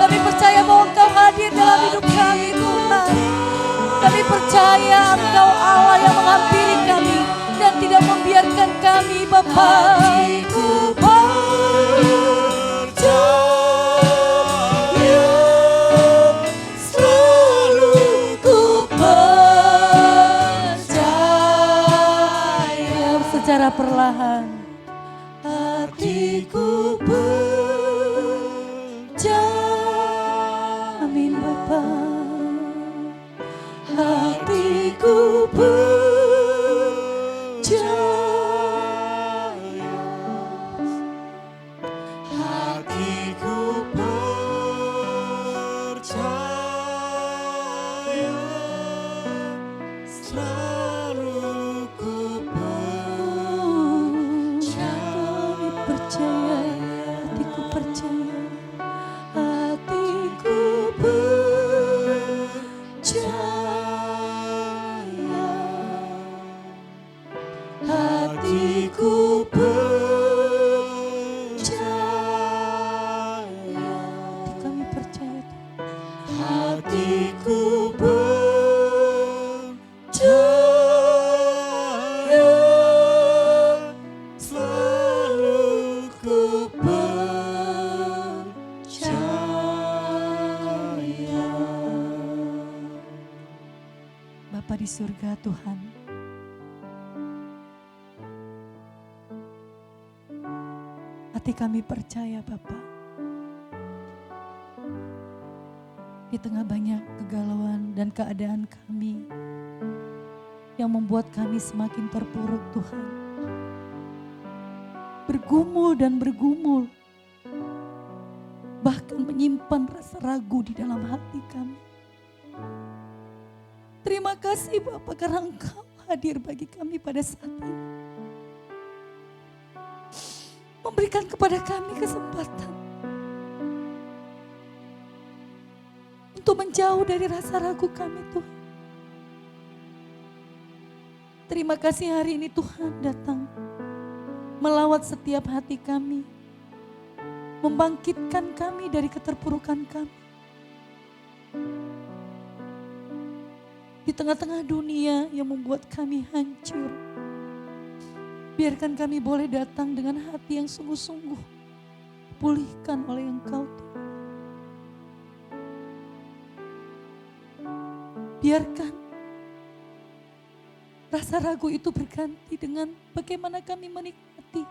Kami percaya bahwa Engkau hadir dalam hidup kami Tuhan. Kami percaya Engkau Allah yang menghampiri kami dan tidak membiarkan kami Bapa. hatiku percaya, selalu ku percaya, Secara perlahan. hatiku percaya, Amin Bapa. hatiku percaya, hatiku percaya, selalu ku Kami percaya, hatiku percaya. hatiku percaya, hatiku percaya, Hati kami percaya. hatiku percaya, selalu ku percaya. Bapa di surga Tuhan. Hati kami percaya Bapa. Di tengah banyak kegalauan dan keadaan kami yang membuat kami semakin terpuruk Tuhan. Bergumul dan bergumul. Bahkan menyimpan rasa ragu di dalam hati kami. Terima kasih Bapak karena Engkau hadir bagi kami pada saat ini. Memberikan kepada kami kesempatan untuk menjauh dari rasa ragu kami Tuhan. Terima kasih hari ini Tuhan datang melawat setiap hati kami. Membangkitkan kami dari keterpurukan kami. Di tengah-tengah dunia yang membuat kami hancur. Biarkan kami boleh datang dengan hati yang sungguh-sungguh. Pulihkan oleh Engkau Tuhan. Biarkan rasa ragu itu berganti dengan bagaimana kami menikmati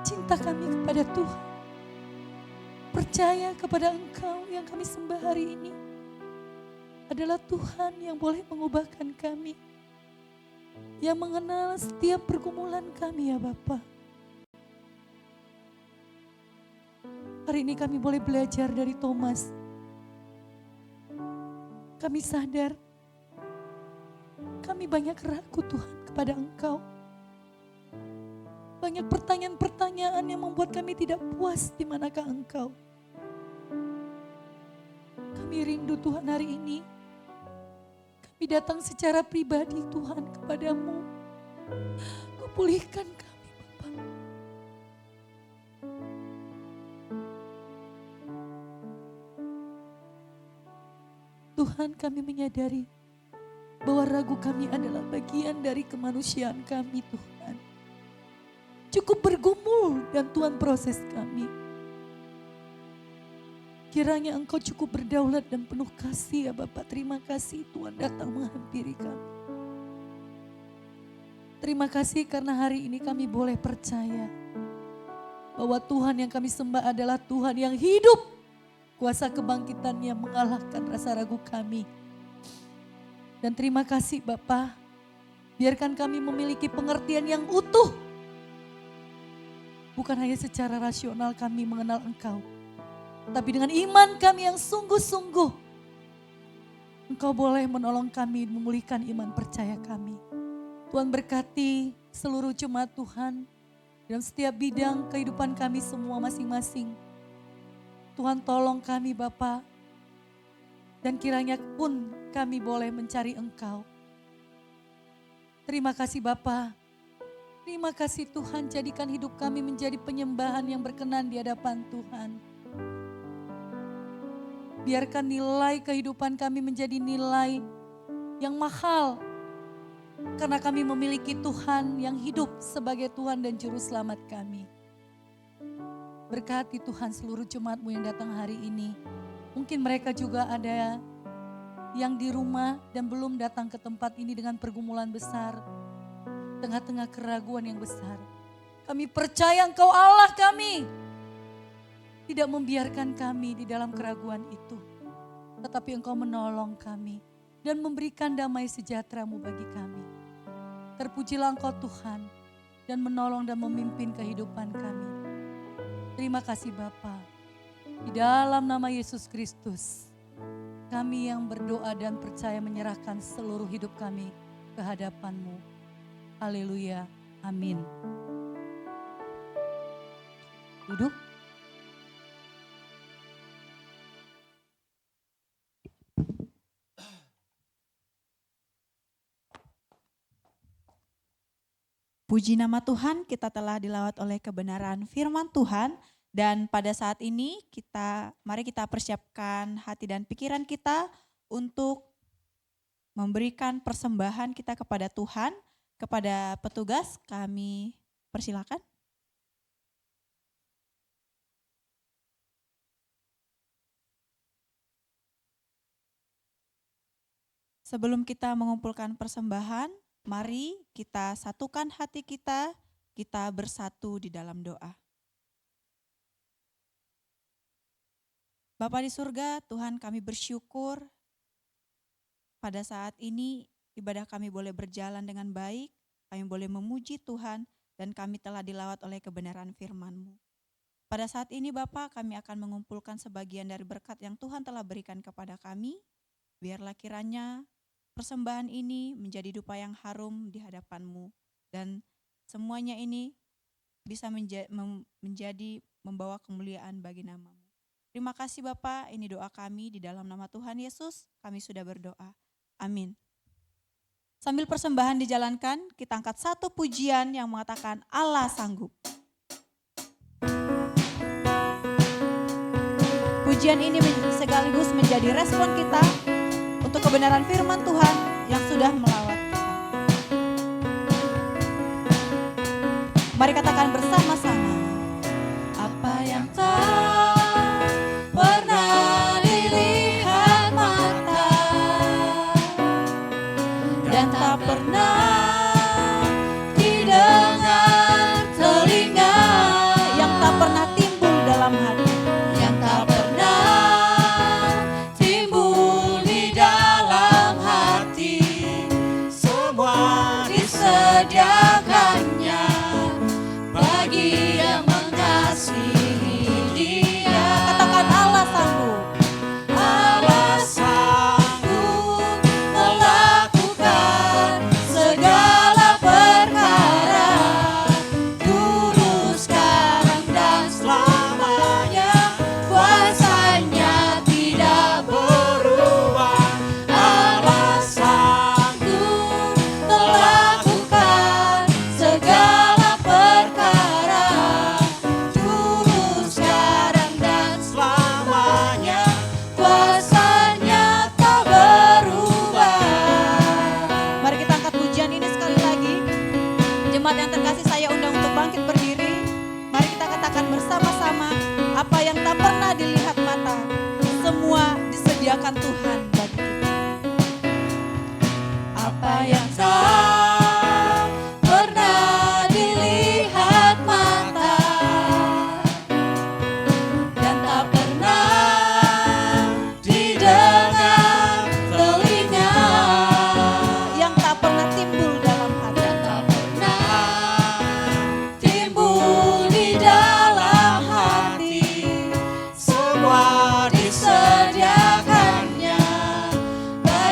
cinta kami kepada Tuhan. Percaya kepada Engkau yang kami sembah hari ini adalah Tuhan yang boleh mengubahkan kami. Yang mengenal setiap pergumulan kami ya Bapa. Hari ini kami boleh belajar dari Thomas. Kami sadar kami banyak ragu Tuhan kepada Engkau. Banyak pertanyaan-pertanyaan yang membuat kami tidak puas di manakah Engkau. Kami rindu Tuhan hari ini. Kami datang secara pribadi Tuhan kepadamu. Kau pulihkan kami Bapa. Tuhan Tuhan, kami menyadari bahwa ragu kami adalah bagian dari kemanusiaan kami Tuhan. Cukup bergumul dan Tuhan proses kami. Kiranya Engkau cukup berdaulat dan penuh kasih ya Bapak. Terima kasih Tuhan datang menghampiri kami. Terima kasih karena hari ini kami boleh percaya bahwa Tuhan yang kami sembah adalah Tuhan yang hidup. Kuasa kebangkitannya mengalahkan rasa ragu kami. Dan terima kasih Bapa, biarkan kami memiliki pengertian yang utuh. Bukan hanya secara rasional kami mengenal Engkau, tapi dengan iman kami yang sungguh-sungguh. Engkau boleh menolong kami memulihkan iman percaya kami. Tuhan berkati seluruh jemaat Tuhan dalam setiap bidang kehidupan kami semua masing-masing. Tuhan tolong kami Bapa, dan kiranya pun kami boleh mencari Engkau. Terima kasih Bapa, terima kasih Tuhan, jadikan hidup kami menjadi penyembahan yang berkenan di hadapan Tuhan. Biarkan nilai kehidupan kami menjadi nilai yang mahal, karena kami memiliki Tuhan yang hidup sebagai Tuhan dan Juru Selamat kami. Berkati Tuhan seluruh jemaat-Mu yang datang hari ini. Mungkin mereka juga ada yang di rumah dan belum datang ke tempat ini dengan pergumulan besar. Tengah-tengah keraguan yang besar. Kami percaya Engkau Allah kami. Tidak membiarkan kami di dalam keraguan itu. Tetapi Engkau menolong kami dan memberikan damai sejahtera-Mu bagi kami. Terpujilah Engkau Tuhan dan menolong dan memimpin kehidupan kami. Terima kasih Bapa. Di dalam nama Yesus Kristus, kami yang berdoa dan percaya menyerahkan seluruh hidup kami ke hadapan-Mu. Haleluya. Amin. Duduk. Puji nama Tuhan, kita telah dilawat oleh kebenaran firman Tuhan. Dan pada saat ini mari kita persiapkan hati dan pikiran kita untuk memberikan persembahan kita kepada Tuhan. Kepada petugas kami persilakan. Sebelum kita mengumpulkan persembahan, mari kita satukan hati kita bersatu di dalam doa. Bapa di surga, Tuhan kami bersyukur pada saat ini ibadah kami boleh berjalan dengan baik, kami boleh memuji Tuhan dan kami telah dilawat oleh kebenaran firman-Mu. Pada saat ini Bapa, kami akan mengumpulkan sebagian dari berkat yang Tuhan telah berikan kepada kami. Biarlah kiranya persembahan ini menjadi dupa yang harum di hadapan-Mu. Dan semuanya ini bisa menjadi membawa kemuliaan bagi nama-Mu. Terima kasih Bapa, ini doa kami di dalam nama Tuhan Yesus, kami sudah berdoa. Amin. Sambil persembahan dijalankan, kita angkat satu pujian yang mengatakan Allah sanggup. Pujian ini sekaligus menjadi respon kita untuk kebenaran firman Tuhan yang sudah melawat kita. Mari katakan bersama-sama. Apa yang tak pernah dilihat mata dan tak pernah didengar telinga, yang tak pernah timbul dalam hati, yang tak pernah timbul di dalam hati, semua disediakannya bagi yang mengasihi Dia. Katakan Allah sanggup. Allah sanggup melakukan segala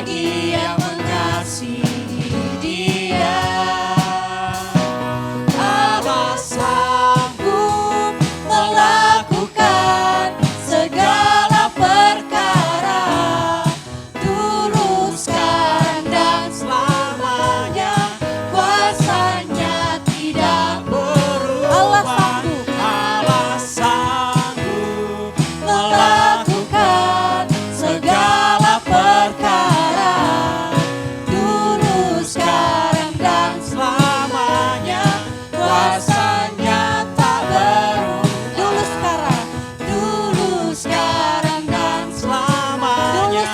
bagi yang mengasihi Dia. Allah sanggup melakukan segala perkara, dulu, sekarang, dan selamanya. Kuasanya tidak berubah. Allah sanggup melakukan segala perkara, dulu, sekarang, dan selamanya. Kuasanya tak berubah. Dulu, sekarang, dan selamanya.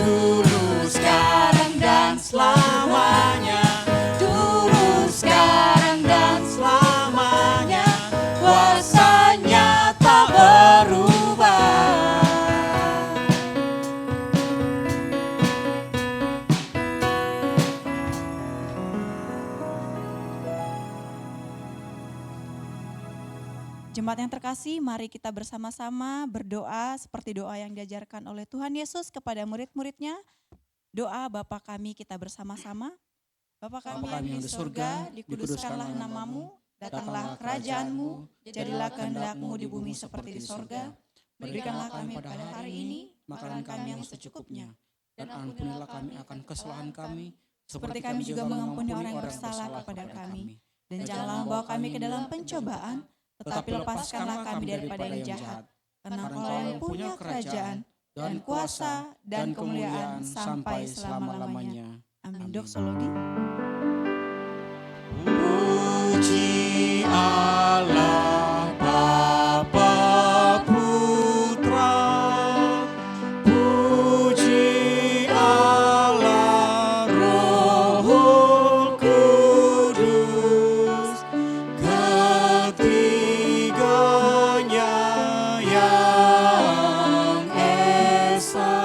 Dulu, sekarang, dan selamanya. Dulu, sekarang, dan selamanya. Kuasanya tak berubah. Jemaat yang terkasih, mari kita bersama-sama berdoa seperti doa yang diajarkan oleh Tuhan Yesus kepada murid-muridnya. Doa Bapa kami kita bersama-sama. Bapa kami yang di surga, dikuduskanlah namamu, datanglah kerajaanmu, jadilah kehendak-Mu di bumi seperti di sorga. Berikanlah kami pada hari ini makanan kami yang secukupnya, dan ampunilah kami akan kesalahan kami, seperti kami juga mengampuni orang yang bersalah kepada kami. Dan janganlah membawa kami ke dalam pencobaan, tetapi lepaskanlah kami daripada yang jahat. Karena Engkau yang punya kerajaan, dan kuasa, dan kemuliaan sampai selama-lamanya. Amin. Doksologi. Puji Allah Bapa Putra, puji Allah Roh Kudus, ketiganya yang esa.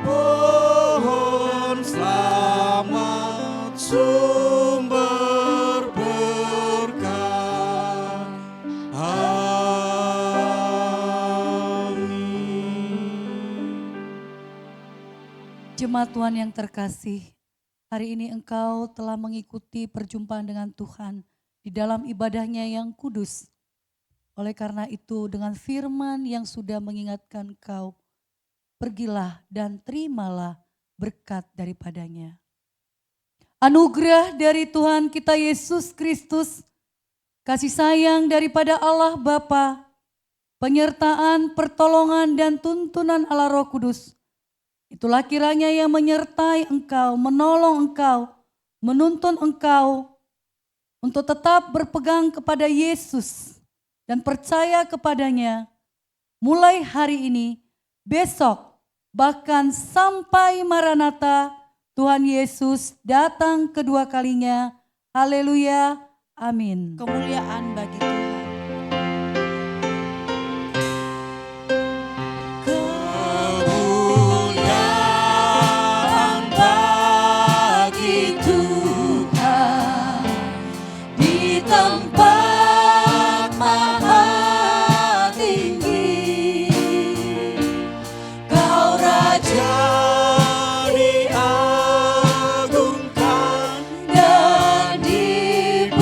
Pohon selamat sumber berkah. Amin. Jemaat Tuhan yang terkasih, hari ini engkau telah mengikuti perjumpaan dengan Tuhan di dalam ibadahnya yang kudus. Oleh karena itu dengan firman yang sudah mengingatkan engkau, pergilah dan terimalah berkat daripadanya. Anugerah dari Tuhan kita Yesus Kristus, kasih sayang daripada Allah Bapa, penyertaan, pertolongan, dan tuntunan Allah Roh Kudus, itulah kiranya yang menyertai engkau, menolong engkau, menuntun engkau untuk tetap berpegang kepada Yesus dan percaya kepadanya mulai hari ini, besok, bahkan sampai Maranatha, Tuhan Yesus datang kedua kalinya. Haleluya. Amin. Kemuliaan bagi Tuhan. Kemuliaan bagi Tuhan di tempat maha tinggi. Kau Raja diagungkan dan dipuji.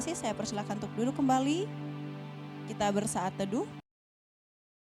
kasih, saya persilakan untuk duduk kembali. Kita bersaat teduh.